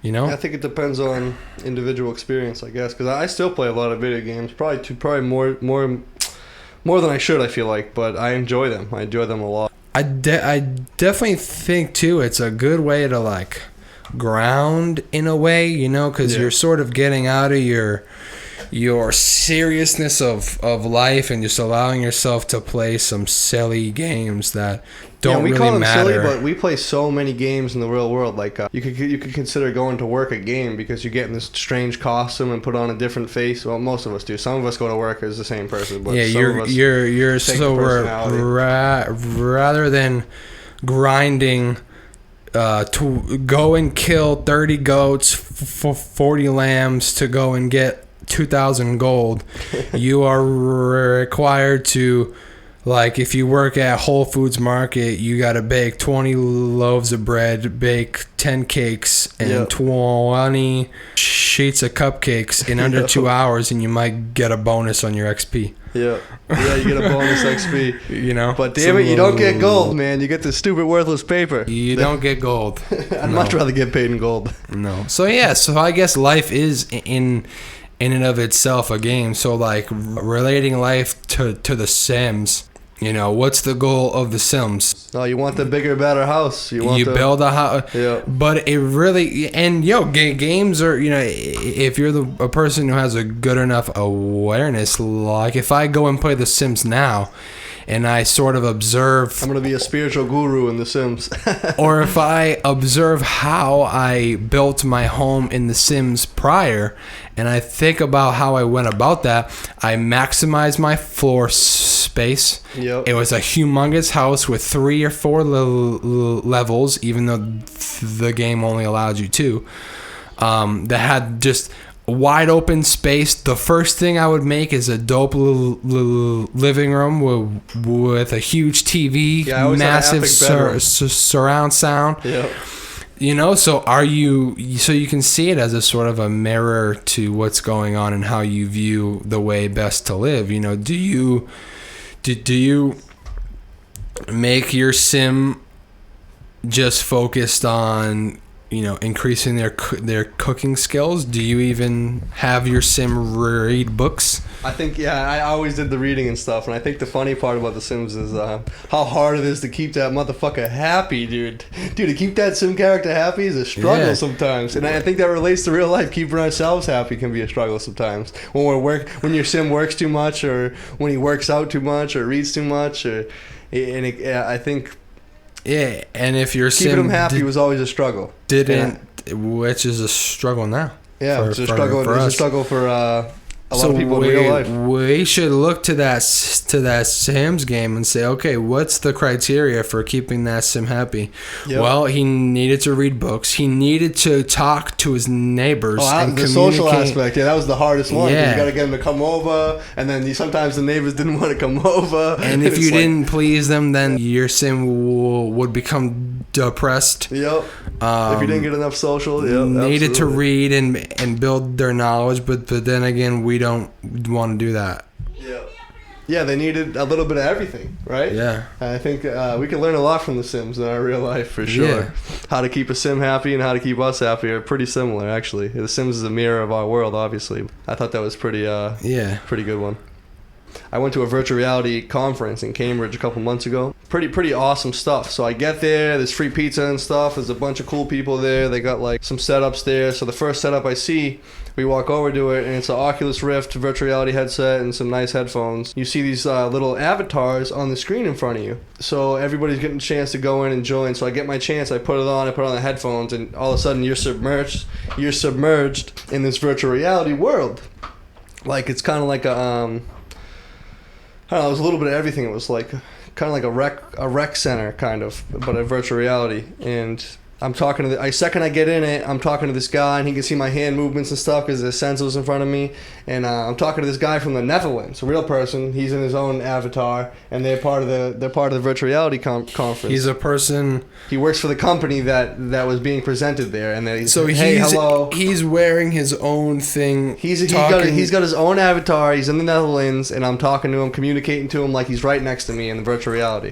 I think it depends on individual experience, I guess, because I still play a lot of video games, probably more than I should, I feel like, but I enjoy them. I enjoy them a lot. I definitely think too it's a good way to like ground in a way, because you're sort of getting out of your seriousness of life and just allowing yourself to play some silly games that don't we really call them matter. silly, but we play so many games in the real world. Like you could consider going to work a game, because you get in this strange costume and put on a different face. Well, most of us do. Some of us go to work as the same person, but some of us you're take so the personality. rather than grinding to go and kill 30 goats for 40 lambs to go and get 2,000 gold, you are required to, like, if you work at Whole Foods Market, you got to bake 20 loaves of bread, bake 10 cakes, and 20 sheets of cupcakes in under 2 hours, and you might get a bonus on your XP. Yeah, you get a bonus XP. But damn it, you don't get gold, man. You get this stupid worthless paper. You don't get gold. I'd much rather get paid in gold. No. So I guess life is in and of itself a game. So like relating life to The Sims, what's the goal of The Sims? Oh, you want the bigger, better house. You build a house. Yeah. But it really, and games are, if you're a person who has a good enough awareness, like if I go and play The Sims now, and I sort of observe, I'm going to be a spiritual guru in The Sims. or if I observe how I built my home in The Sims prior, and I think about how I went about that, I maximized my floor space. Yep. It was a humongous house with 3 or 4 levels, even though the game only allowed you 2. That had just wide open space. The first thing I would make is a dope living room with a huge TV, massive surround sound. Yep. So you can see it as a sort of a mirror to what's going on and how you view the way best to live. Do you make your sim just focused on increasing their cooking skills? Do you even have your sim read books? I think, I always did the reading and stuff, and I think the funny part about The Sims is how hard it is to keep that motherfucker happy, dude. Dude, to keep that sim character happy is a struggle sometimes, and I think that relates to real life. Keeping ourselves happy can be a struggle sometimes. When your sim works too much, or when he works out too much, or reads too much, I think... Yeah, and if your sim... Keeping him happy was always a struggle. Which is a struggle now. Yeah, it's a struggle for a lot of people in real life. We should look to that Sims game and say, okay, what's the criteria for keeping that sim happy? Yep. Well, he needed to read books. He needed to talk to his neighbors and the social aspect. Yeah, that was the hardest one. Yeah. You got to get him to come over, and then sometimes the neighbors didn't want to come over. And if you didn't please them, then your sim would become depressed. Yep. If you didn't get enough social, needed to read and build their knowledge, but then again, we don't want to do that. Yeah, they needed a little bit of everything, right? Yeah. I think we can learn a lot from The Sims in our real life, for sure. Yeah. How to keep a sim happy and how to keep us happy are pretty similar, actually. The Sims is a mirror of our world, obviously. I thought that was pretty good one. I went to a virtual reality conference in Cambridge a couple months ago. Pretty awesome stuff. So I get there, there's free pizza and stuff. There's a bunch of cool people there. They got like some setups there. So the first setup I see, we walk over to it, and it's an Oculus Rift virtual reality headset and some nice headphones. You see these little avatars on the screen in front of you. So everybody's getting a chance to go in and join. So I get my chance. I put it on the headphones, and all of a sudden you're submerged in this virtual reality world. Like, it's kind of like a I don't know, it was a little bit of everything. It was like kind of like a rec center, kind of, but a virtual reality. And I'm talking to second I get in it, I'm talking to this guy, and he can see my hand movements and stuff because there's sensors in front of me. And I'm talking to this guy from the Netherlands, a real person. He's in his own avatar, and they're part of the virtual reality conference. He's a person. He works for the company that was being presented there, and he's hello. He's wearing his own thing. He's got his own avatar. He's in the Netherlands, and I'm talking to him, communicating to him like he's right next to me in the virtual reality.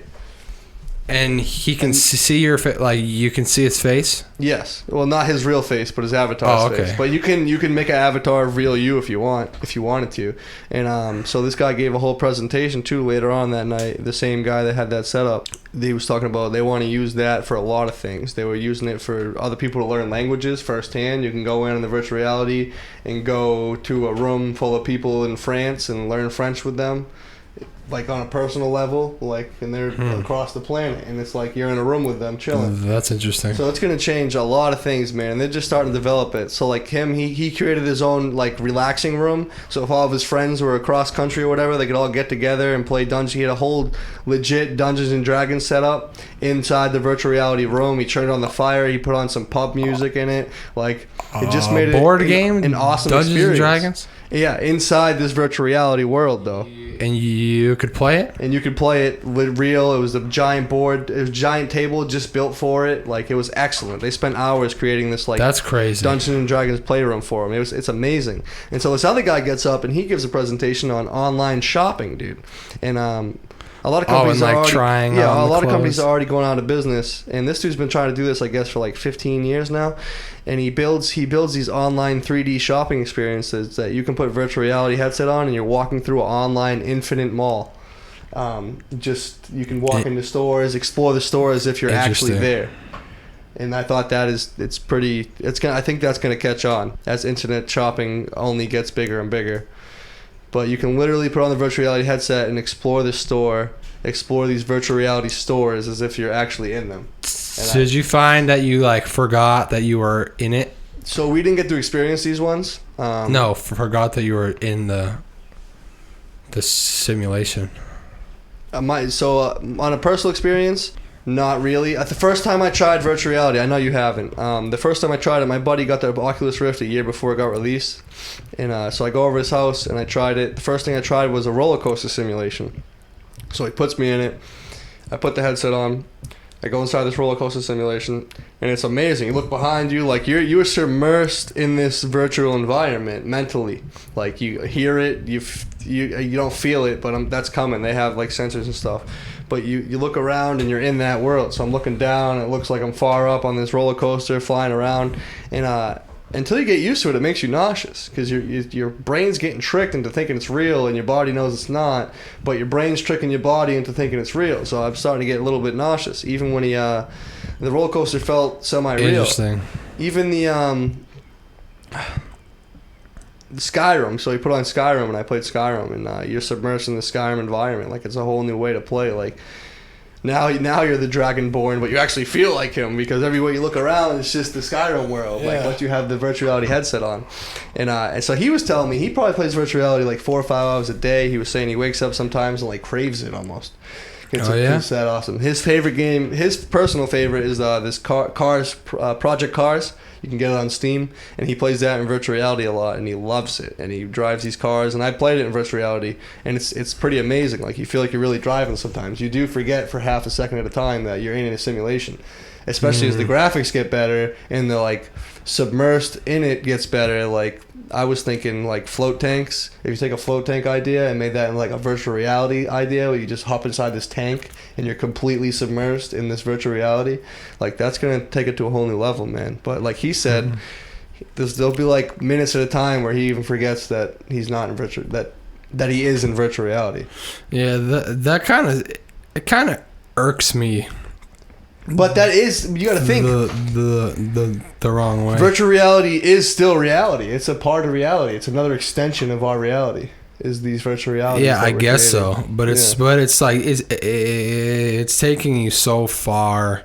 And he can see your face, like you can see his face. Yes, well, not his real face, but his avatar's face. But you can make an avatar of real you if you wanted to. And so this guy gave a whole presentation too later on that night. The same guy that had that setup, he was talking about they want to use that for a lot of things. They were using it for other people to learn languages firsthand. You can go in the virtual reality and go to a room full of people in France and learn French with them. Like on a personal level, and they're across the planet, and it's like you're in a room with them chilling. That's interesting. So it's gonna change a lot of things, man. And they're just starting to develop it. So like him, he created his own like relaxing room. So if all of his friends were across country or whatever, they could all get together and play Dungeons. He had a whole legit Dungeons and Dragons setup inside the virtual reality room. He turned on the fire. He put on some pub music in it. Like it just made it board game, an awesome Dungeons experience. And Dragons. Yeah, inside this virtual reality world though. And you could play it? And you could play it real. It was a giant board. It was a giant table just built for it. Like, it was excellent. They spent hours creating this, like... That's crazy. Dungeons and Dragons playroom for him. It's amazing. And so this other guy gets up, and he gives a presentation on online shopping, dude. And, a lot of companies companies are already going out of business, and this dude's been trying to do this, I guess, for like 15 years now. And he builds these online 3D shopping experiences that you can put virtual reality headset on, and you're walking through an online infinite mall. You can walk into stores, explore the store as if you're actually there. And I thought I think that's gonna catch on as internet shopping only gets bigger and bigger. But you can literally put on the virtual reality headset and explore the store, explore these virtual reality stores as if you're actually in them. So did you find that you forgot that you were in it? So we didn't get to experience these ones. No, forgot that you were in the simulation. On a personal experience, not really. At the first time I tried virtual reality, I know you haven't. The first time I tried it, my buddy got the Oculus Rift a year before it got released. And so I go over his house and I tried it. The first thing I tried was a roller coaster simulation. So he puts me in it. I put the headset on. I go inside this roller coaster simulation, and it's amazing. You look behind you, like you're submersed in this virtual environment mentally. Like you hear it, you don't feel it, but that's coming. They have like sensors and stuff. but you look around and you're in that world. So I'm looking down, and it looks like I'm far up on this roller coaster flying around, and until you get used to it, it makes you nauseous because your brain's getting tricked into thinking it's real, and your body knows it's not. But your brain's tricking your body into thinking it's real. So I'm starting to get a little bit nauseous. Even when the roller coaster felt semi-real. Interesting. Even the Skyrim. So you put on Skyrim, and I played Skyrim, and you're submersed in the Skyrim environment. Like, it's a whole new way to play. Like, now you're the Dragonborn, but you actually feel like him because everywhere you look around, it's just the Skyrim world. Yeah. Like, once you have the virtual reality headset on, and so he was telling me he probably plays virtual reality like 4 or 5 hours a day. He was saying he wakes up sometimes and like craves it almost. It's that awesome. His favorite game, his personal favorite, is this Project Cars. You can get it on Steam, and he plays that in virtual reality a lot, and he loves it. And he drives these cars, and I played it in virtual reality, and it's pretty amazing. Like, you feel like you're really driving sometimes. You do forget for half a second at a time that you're in a simulation, especially as the graphics get better and the like submersed in it gets better. Like, I was thinking like float tanks. If you take a float tank idea and made that in like a virtual reality idea where you just hop inside this tank and you're completely submersed in this virtual reality, like, that's gonna take it to a whole new level, man. But like he said, there'll be like minutes at a time where he even forgets that he's not in virtual, that he is in virtual reality. Yeah, that kind of irks me. But that is, you got to think, the wrong way. virtual reality is still reality. It's a part of reality. It's another extension of our reality. Is these virtual realities? Yeah, I guess creating. so. But it's like it's taking you so far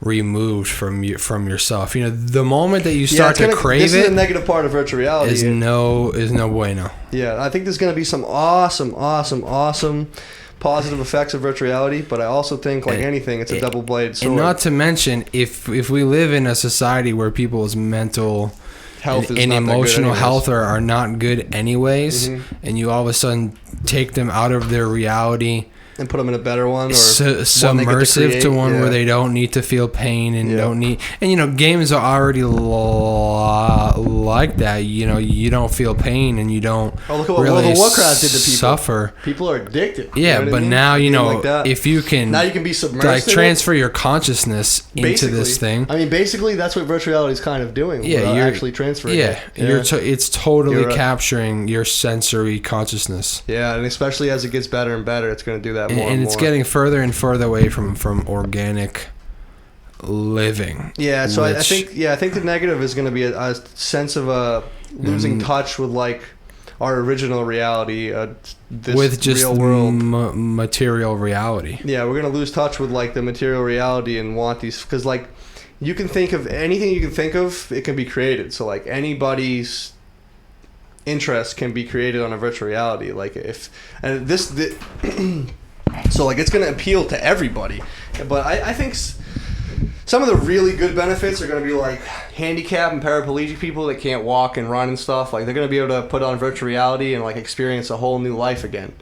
removed from yourself. You know, the moment that you start to crave this it, is a negative part of virtual reality. is no bueno. Yeah, I think there's going to be some awesome positive effects of virtual reality, but I also think, like anything, it's a double-bladed sword. And not to mention, if we live in a society where people's mental health and emotional health are not good anyways, and you all of a sudden take them out of their reality and put them in a better one, or submersive to one where they don't need to feel pain and don't need, and you know, games are already like that. You know, you don't feel pain and you don't look at what really World of Warcraft did to people. Suffer. People are addicted. Yeah, but now you know, like if you can now you can be submersed, like transfer your consciousness into this thing. I mean, basically, that's what virtual reality is kind of doing. Yeah, you're actually transferring. It's totally capturing your sensory consciousness. Yeah, and especially as it gets better and better, it's going to do that more and it's more. getting further and further away from organic living. Yeah, so I think the negative is going to be a sense of losing touch with like our original reality, with just real world material reality. Yeah, we're going to lose touch with like the material reality and want these, because like you can think of anything you can think of, it can be created. So like anybody's interest can be created on a virtual reality. Like so like it's going to appeal to everybody, but I think some of the really good benefits are going to be like handicap and paraplegic people that can't walk and run and stuff. Like, they're going to be able to put on virtual reality and like experience a whole new life again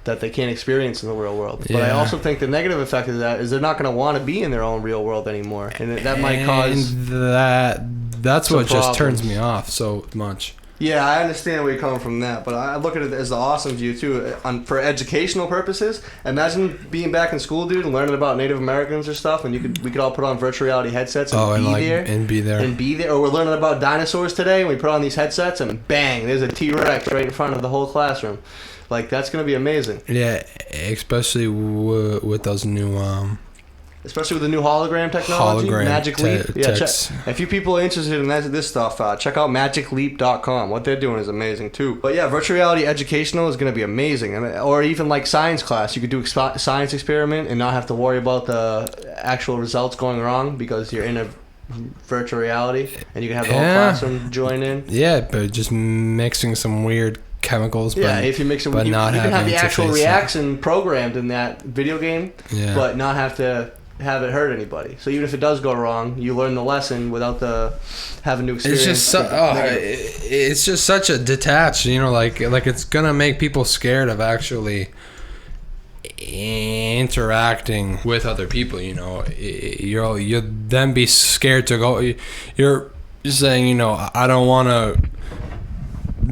that they can't experience in the real world. But I also think the negative effect of that is they're not going to want to be in their own real world anymore, and that might cause that's what just turns me off so much. Yeah, I understand where you're coming from that, but I look at it as the awesome view too. For educational purposes, imagine being back in school, dude, and learning about Native Americans or stuff, and we could all put on virtual reality headsets and be there. Or we're learning about dinosaurs today, and we put on these headsets, and bang, there's a T-Rex right in front of the whole classroom. Like, that's gonna be amazing. Yeah, especially with those new. Especially with the new hologram technology, Magic Leap. If you people are interested in this stuff, check out magicleap.com. What they're doing is amazing too. But yeah, virtual reality educational is going to be amazing. Or even like science class, you could do a science experiment and not have to worry about the actual results going wrong because you're in a virtual reality, and you can have the whole classroom join in. Yeah, but just mixing some weird chemicals. Yeah, if you mix them, you can have the actual reaction programmed in that video game, but not have to have it hurt anybody. So even if it does go wrong, you learn the lesson without having to experience. It's just such a detached, you know, like it's gonna make people scared of actually interacting with other people. You know, you'll then be scared to go. You're saying, you know, I don't want to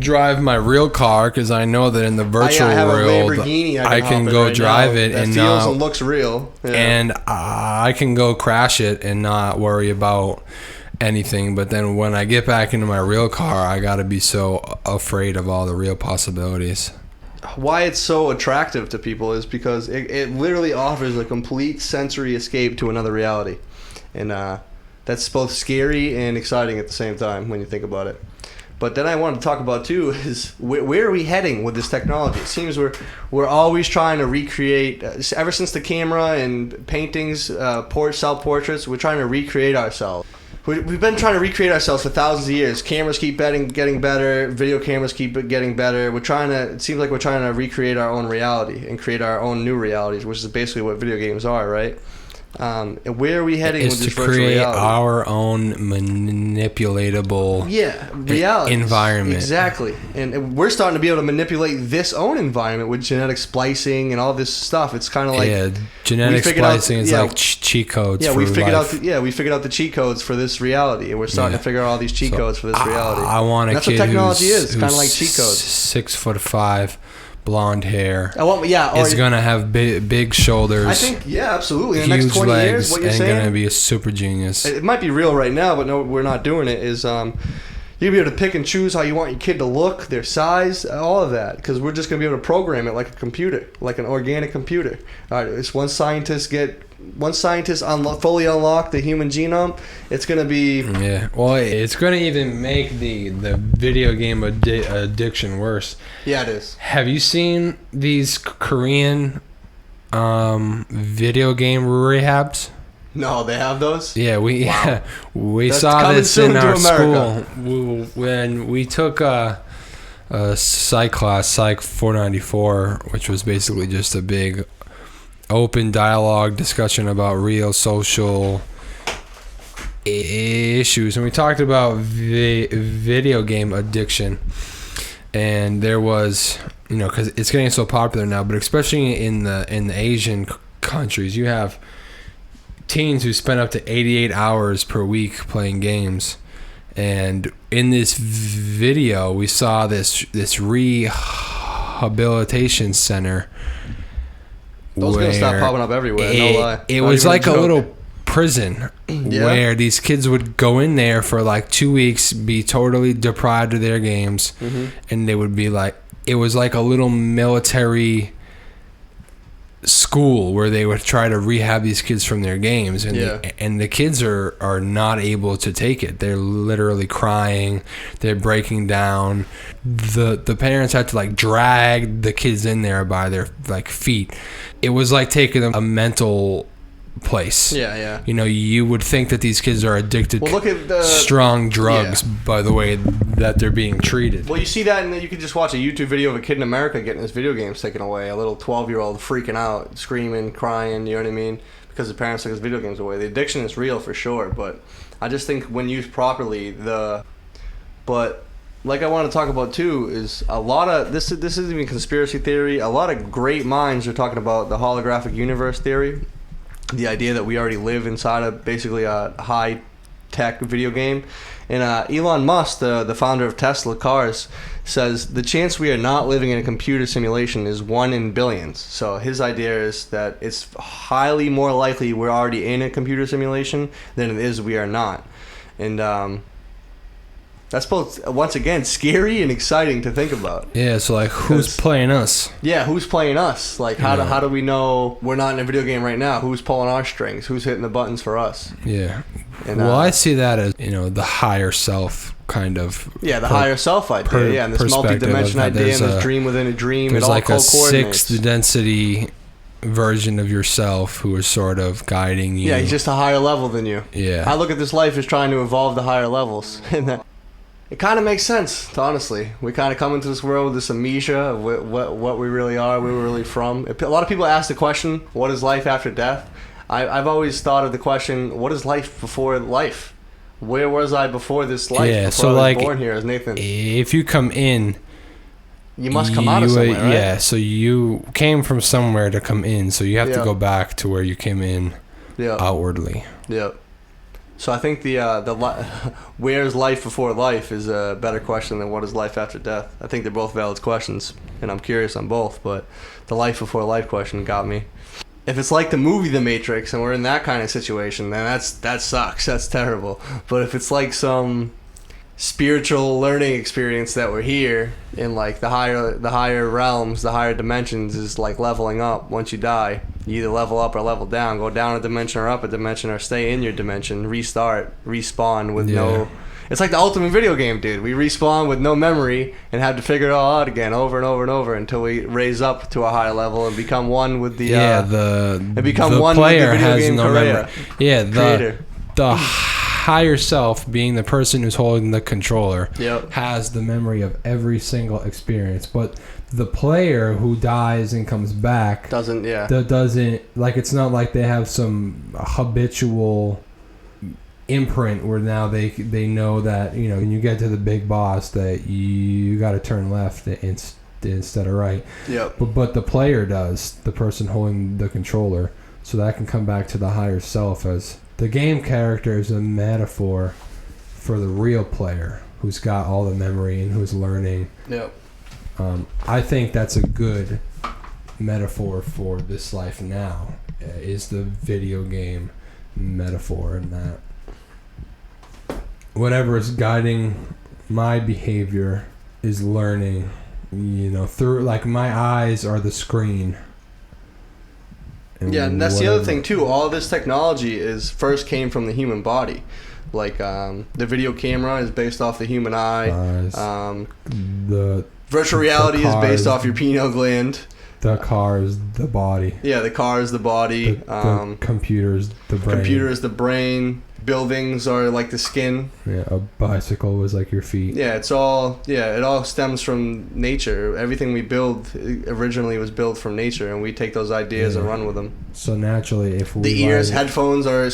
drive my real car because I know that in the virtual I have a world Lamborghini I can go drive it that and feels not, and looks real. Yeah. and I can go crash it and not worry about anything. But then when I get back into my real car, I gotta be so afraid of all the real possibilities. Why it's so attractive to people is because it literally offers a complete sensory escape to another reality, and that's both scary and exciting at the same time when you think about it. But then I wanted to talk about too is where are we heading with this technology? It seems we're always trying to recreate. Ever since the camera and paintings, self-portraits, we're trying to recreate ourselves. We've been trying to recreate ourselves for thousands of years. Cameras keep getting better. Video cameras keep getting better. It seems like we're trying to recreate our own reality and create our own new realities, which is basically what video games are, right? And where are we heading with this virtual reality? It's to create our own manipulatable reality environment. Exactly. And we're starting to be able to manipulate this own environment with genetic splicing and all this stuff. It's kind of like genetic splicing is like cheat codes. Yeah, we figured out the cheat codes for this reality, and we're starting to figure out all these cheat codes for this reality. I want a that's kid what technology who's is. Kind of like cheat codes. 6'5", blonde hair. Is gonna have big shoulders. I think absolutely. In the huge next 20 legs, years, what you're and saying, gonna be a super genius. It might be real right now, but no, we're not doing it. You'll be able to pick and choose how you want your kid to look, their size, all of that, because we're just going to be able to program it like a computer, like an organic computer. All right, it's once scientists fully unlock the human genome, it's going to be... Yeah, well, it's going to even make the video game addiction worse. Yeah, it is. Have you seen these Korean video game rehabs? No, they have those? Yeah, we That's saw this in our America. school when we took a psych class, Psych 494, which was basically just a big open dialogue discussion about real social issues, and we talked about video game addiction. And there was, because it's getting so popular now, but especially in the Asian countries, you have teens who spend up to 88 hours per week playing games. And in this video, we saw this rehabilitation center. Those are gonna stop popping up everywhere. No lie. It was like a little prison where these kids would go in there for like 2 weeks, be totally deprived of their games, and they would be like, it was like a little military school where they would try to rehab these kids from their games, and the kids are not able to take it. They're literally crying, they're breaking down. The parents had to like drag the kids in there by their like feet. It was like taking them a mental place. You would think that these kids are addicted to strong drugs by the way that they're being treated. Well, you see that, and you can just watch a YouTube video of a kid in America getting his video games taken away. A little 12-year-old freaking out, screaming, crying, you know what I mean? Because the parents took his video games away. The addiction is real for sure, but I just think when used properly, but like I want to talk about too is a lot of this isn't even conspiracy theory. A lot of great minds are talking about the holographic universe theory. The idea that we already live inside of basically a high-tech video game. And Elon Musk, the founder of Tesla cars, says the chance we are not living in a computer simulation is 1 in billions. So his idea is that it's highly more likely we're already in a computer simulation than it is we are not. And that's both, once again, scary and exciting to think about. Yeah, so like, who's playing us? Yeah, who's playing us? Like, how do we know we're not in a video game right now? Who's pulling our strings? Who's hitting the buttons for us? Yeah. And, I see that as, the higher self kind of. Yeah, the higher self idea. And this multi-dimension idea and this dream within a dream. There's it all like a co-coordinates. 6th density version of yourself who is sort of guiding you. Yeah, he's just a higher level than you. Yeah. I look at this life as trying to evolve to higher levels. And it kind of makes sense, honestly. We kind of come into this world with this amnesia of what we really are, where we're really from. A lot of people ask the question, what is life after death? I've always thought of the question, what is life before life? Where was I before this life, before I was born here as Nathan? If you come in, you must come out of somewhere, right? Yeah, so you came from somewhere to come in, so you have to go back to where you came in outwardly. Yep. So I think where's life before life is a better question than what is life after death. I think they're both valid questions, and I'm curious on both, but the life before life question got me. If it's like the movie The Matrix and we're in that kind of situation, then that sucks. That's terrible. But if it's like some spiritual learning experience that we're here in, like the higher realms, the higher dimensions, is like leveling up. Once you die, you either level up or level down, go down a dimension or up a dimension, or stay in your dimension, restart, respawn with no. It's like the ultimate video game, dude. We respawn with no memory and have to figure it all out again over and over and over until we raise up to a higher level and become one with the the player has no memory. Yeah, the higher self, being the person who's holding the controller, has the memory of every single experience, but the player who dies and comes back doesn't like, it's not like they have some habitual imprint where now they know that, you know, when you get to the big boss that you got to turn left instead of right. But the player does, the person holding the controller, so that can come back to the higher self. As the game character is a metaphor for the real player who's got all the memory and who's learning. I think that's a good metaphor for this life now, is the video game metaphor, and that whatever is guiding my behavior is learning, you know, through, like, my eyes are the screen. And that's the other thing too. All of this technology first came from the human body. Like the video camera is based off the human eye. The virtual reality is based off your pineal gland. The car is the body. Yeah, the car is the body. The computer is the brain. Computer is the brain. Buildings are like the skin. Yeah, a bicycle was like your feet. Yeah, it all stems from nature. Everything we build originally was built from nature, and we take those ideas and run with them. So naturally, if we the ears, headphones are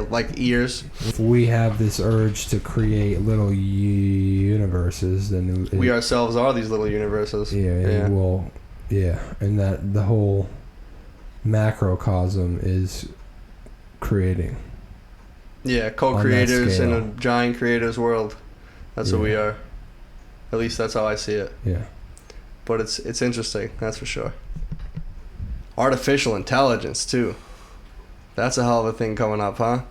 like ears. If we have this urge to create little universes, then we ourselves are these little universes. And that the whole macrocosm is creating. Yeah, co-creators in a giant creators world. That's what we are. At least that's how I see it. Yeah. But it's interesting, that's for sure. Artificial intelligence too. That's a hell of a thing coming up, huh?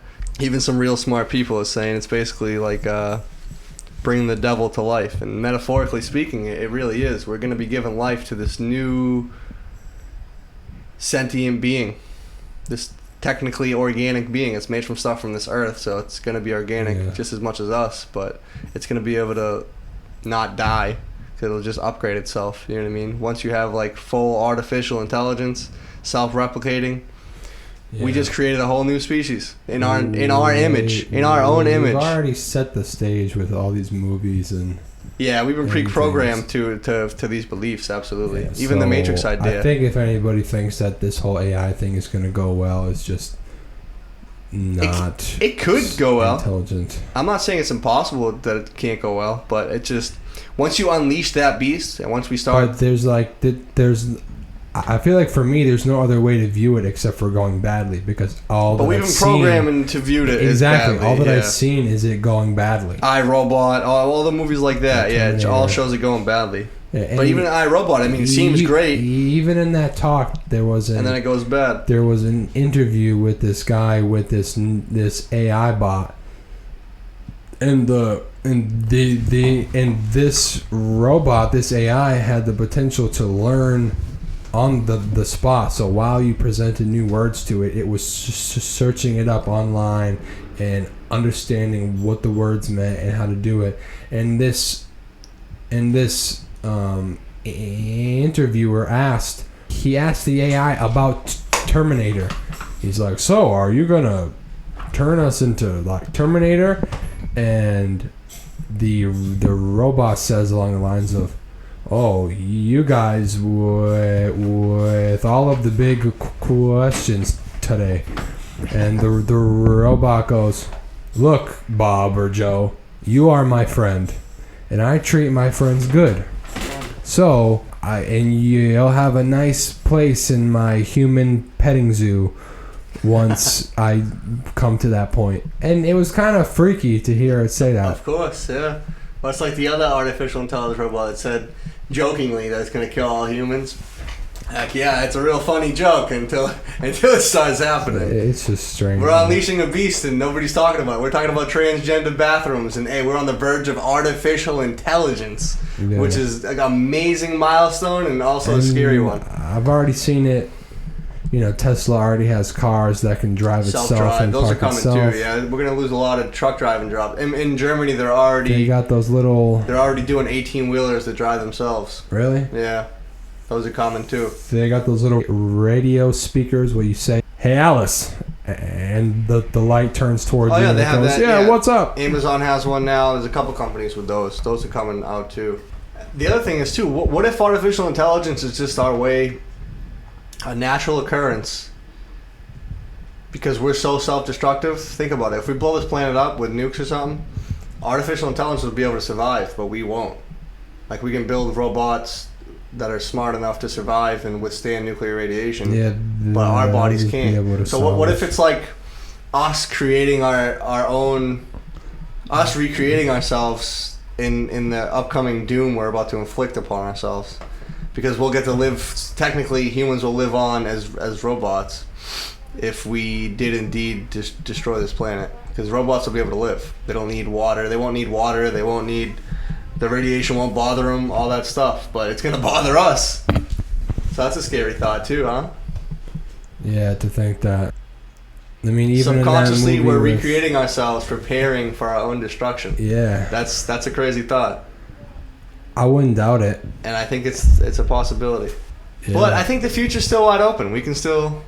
Even some real smart people are saying it's basically like bringing the devil to life. And metaphorically speaking, it really is. We're going to be giving life to this new sentient being. This technically organic being. It's made from stuff from this earth, so it's going to be organic just as much as us, but it's going to be able to not die, because it'll just upgrade itself. You know what I mean? Once you have like full artificial intelligence, self-replicating, we just created a whole new species in our image, in our own image. We've already set the stage with all these movies and. Yeah, we've been pre-programmed to these beliefs, absolutely. Yeah, even the Matrix idea. I think if anybody thinks that this whole AI thing is going to go well, it's just not. It could go well. Intelligent. I'm not saying it's impossible that it can't go well, but it just, once you unleash that beast, and once we start. But I feel like for me, there's no other way to view it except for going badly, because we've been programming to view it exactly. Badly, all that I've seen is it going badly. iRobot, all the movies like that, it all shows it going badly. Yeah, but even iRobot, I mean, it seems great. Even in that talk, and then it goes bad. There was an interview with this guy with this AI bot, and this robot, this AI, had the potential to learn on the spot. So while you presented new words to it, it was searching it up online and understanding what the words meant and how to do it. And this interviewer asked the AI about Terminator. He's like, so are you gonna turn us into like Terminator? And the robot says along the lines of, oh, you guys with all of the big questions today. And the robot goes, look, Bob or Joe, you are my friend, and I treat my friends good. So, and you'll have a nice place in my human petting zoo once I come to that point. And it was kind of freaky to hear it say that. Of course, yeah. Well, it's like the other artificial intelligence robot that said jokingly that it's going to kill all humans. Heck yeah, it's a real funny joke until it starts happening. It's just strange. We're unleashing a beast and nobody's talking about it. We're talking about transgender bathrooms and hey, we're on the verge of artificial intelligence, which is like an amazing milestone and also a scary one. I've already seen it. You know, Tesla already has cars that can drive itself and those park are coming itself. too. Yeah, we're gonna lose a lot of truck driving jobs. In Germany, they're already got those little. They're already doing 18-wheelers that drive themselves. Really? Yeah, those are coming too. They got those little radio speakers where you say, "Hey Alice," and the light turns towards you. Yeah, and they it have goes, that. Yeah, what's up? Amazon has one now. There's a couple companies with those. Those are coming out too. The other thing is too. What if artificial intelligence is just our way, a natural occurrence? Because we're so self-destructive. Think about it. If we blow this planet up with nukes or something, artificial intelligence will be able to survive, but we won't. Like we can build robots that are smart enough to survive and withstand nuclear radiation. Yeah, but our bodies can't. So what if it's like us creating our own, us recreating ourselves in the upcoming doom we're about to inflict upon ourselves? Because we'll get to live. Technically, humans will live on as robots. If we did indeed destroy this planet, because robots will be able to live. They don't need water. They won't need water. They won't need, the radiation won't bother them, all that stuff. But it's going to bother us. So that's a scary thought too, huh? Yeah, to think that. I mean, even subconsciously in that movie we're recreating ourselves, preparing for our own destruction. Yeah. That's a crazy thought. I wouldn't doubt it. And I think it's a possibility. Yeah. But I think the future's still wide open. We can still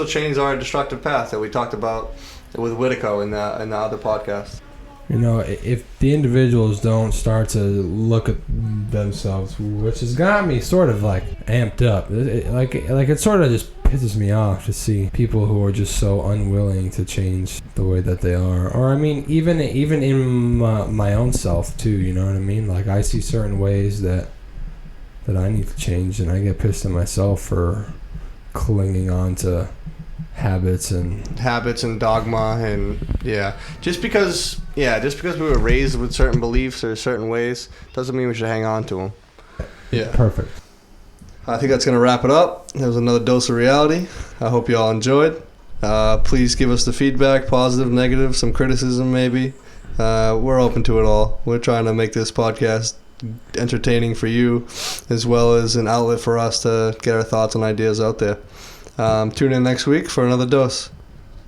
change our destructive path that we talked about with Whitaco in the other podcast. You know, if the individuals don't start to look at themselves, which has got me sort of like amped up, it sort of just pisses me off to see people who are just so unwilling to change the way that they are. Or I mean, even in my own self too. You know what I mean? Like I see certain ways that I need to change, and I get pissed at myself for clinging on to habits and dogma and just because we were raised with certain beliefs or certain ways doesn't mean we should hang on to them. Perfect. I think that's gonna wrap it up. That was another dose of reality. I hope you all enjoyed. Please give us the feedback, positive, negative, some criticism maybe. We're open to it all. We're trying to make this podcast entertaining for you as well as an outlet for us to get our thoughts and ideas out there. Tune in next week for another dose.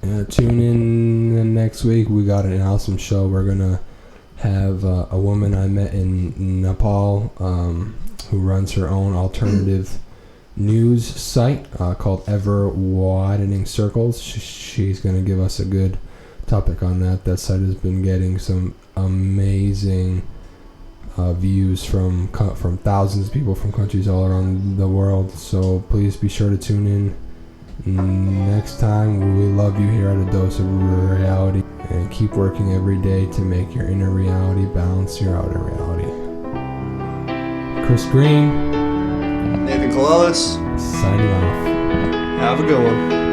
Yeah, tune in next week. We got an awesome show. We're gonna have a woman I met in Nepal who runs her own alternative news site called Ever Widening Circles. She's gonna give us a good topic on that. That site has been getting some amazing views from thousands of people from countries all around the world. So please be sure to tune in next time. We love you here at A Dose of Reality, and keep working every day to make your inner reality balance your outer reality. Chris Green, Nathan Kalalis, signing off. Have a good one.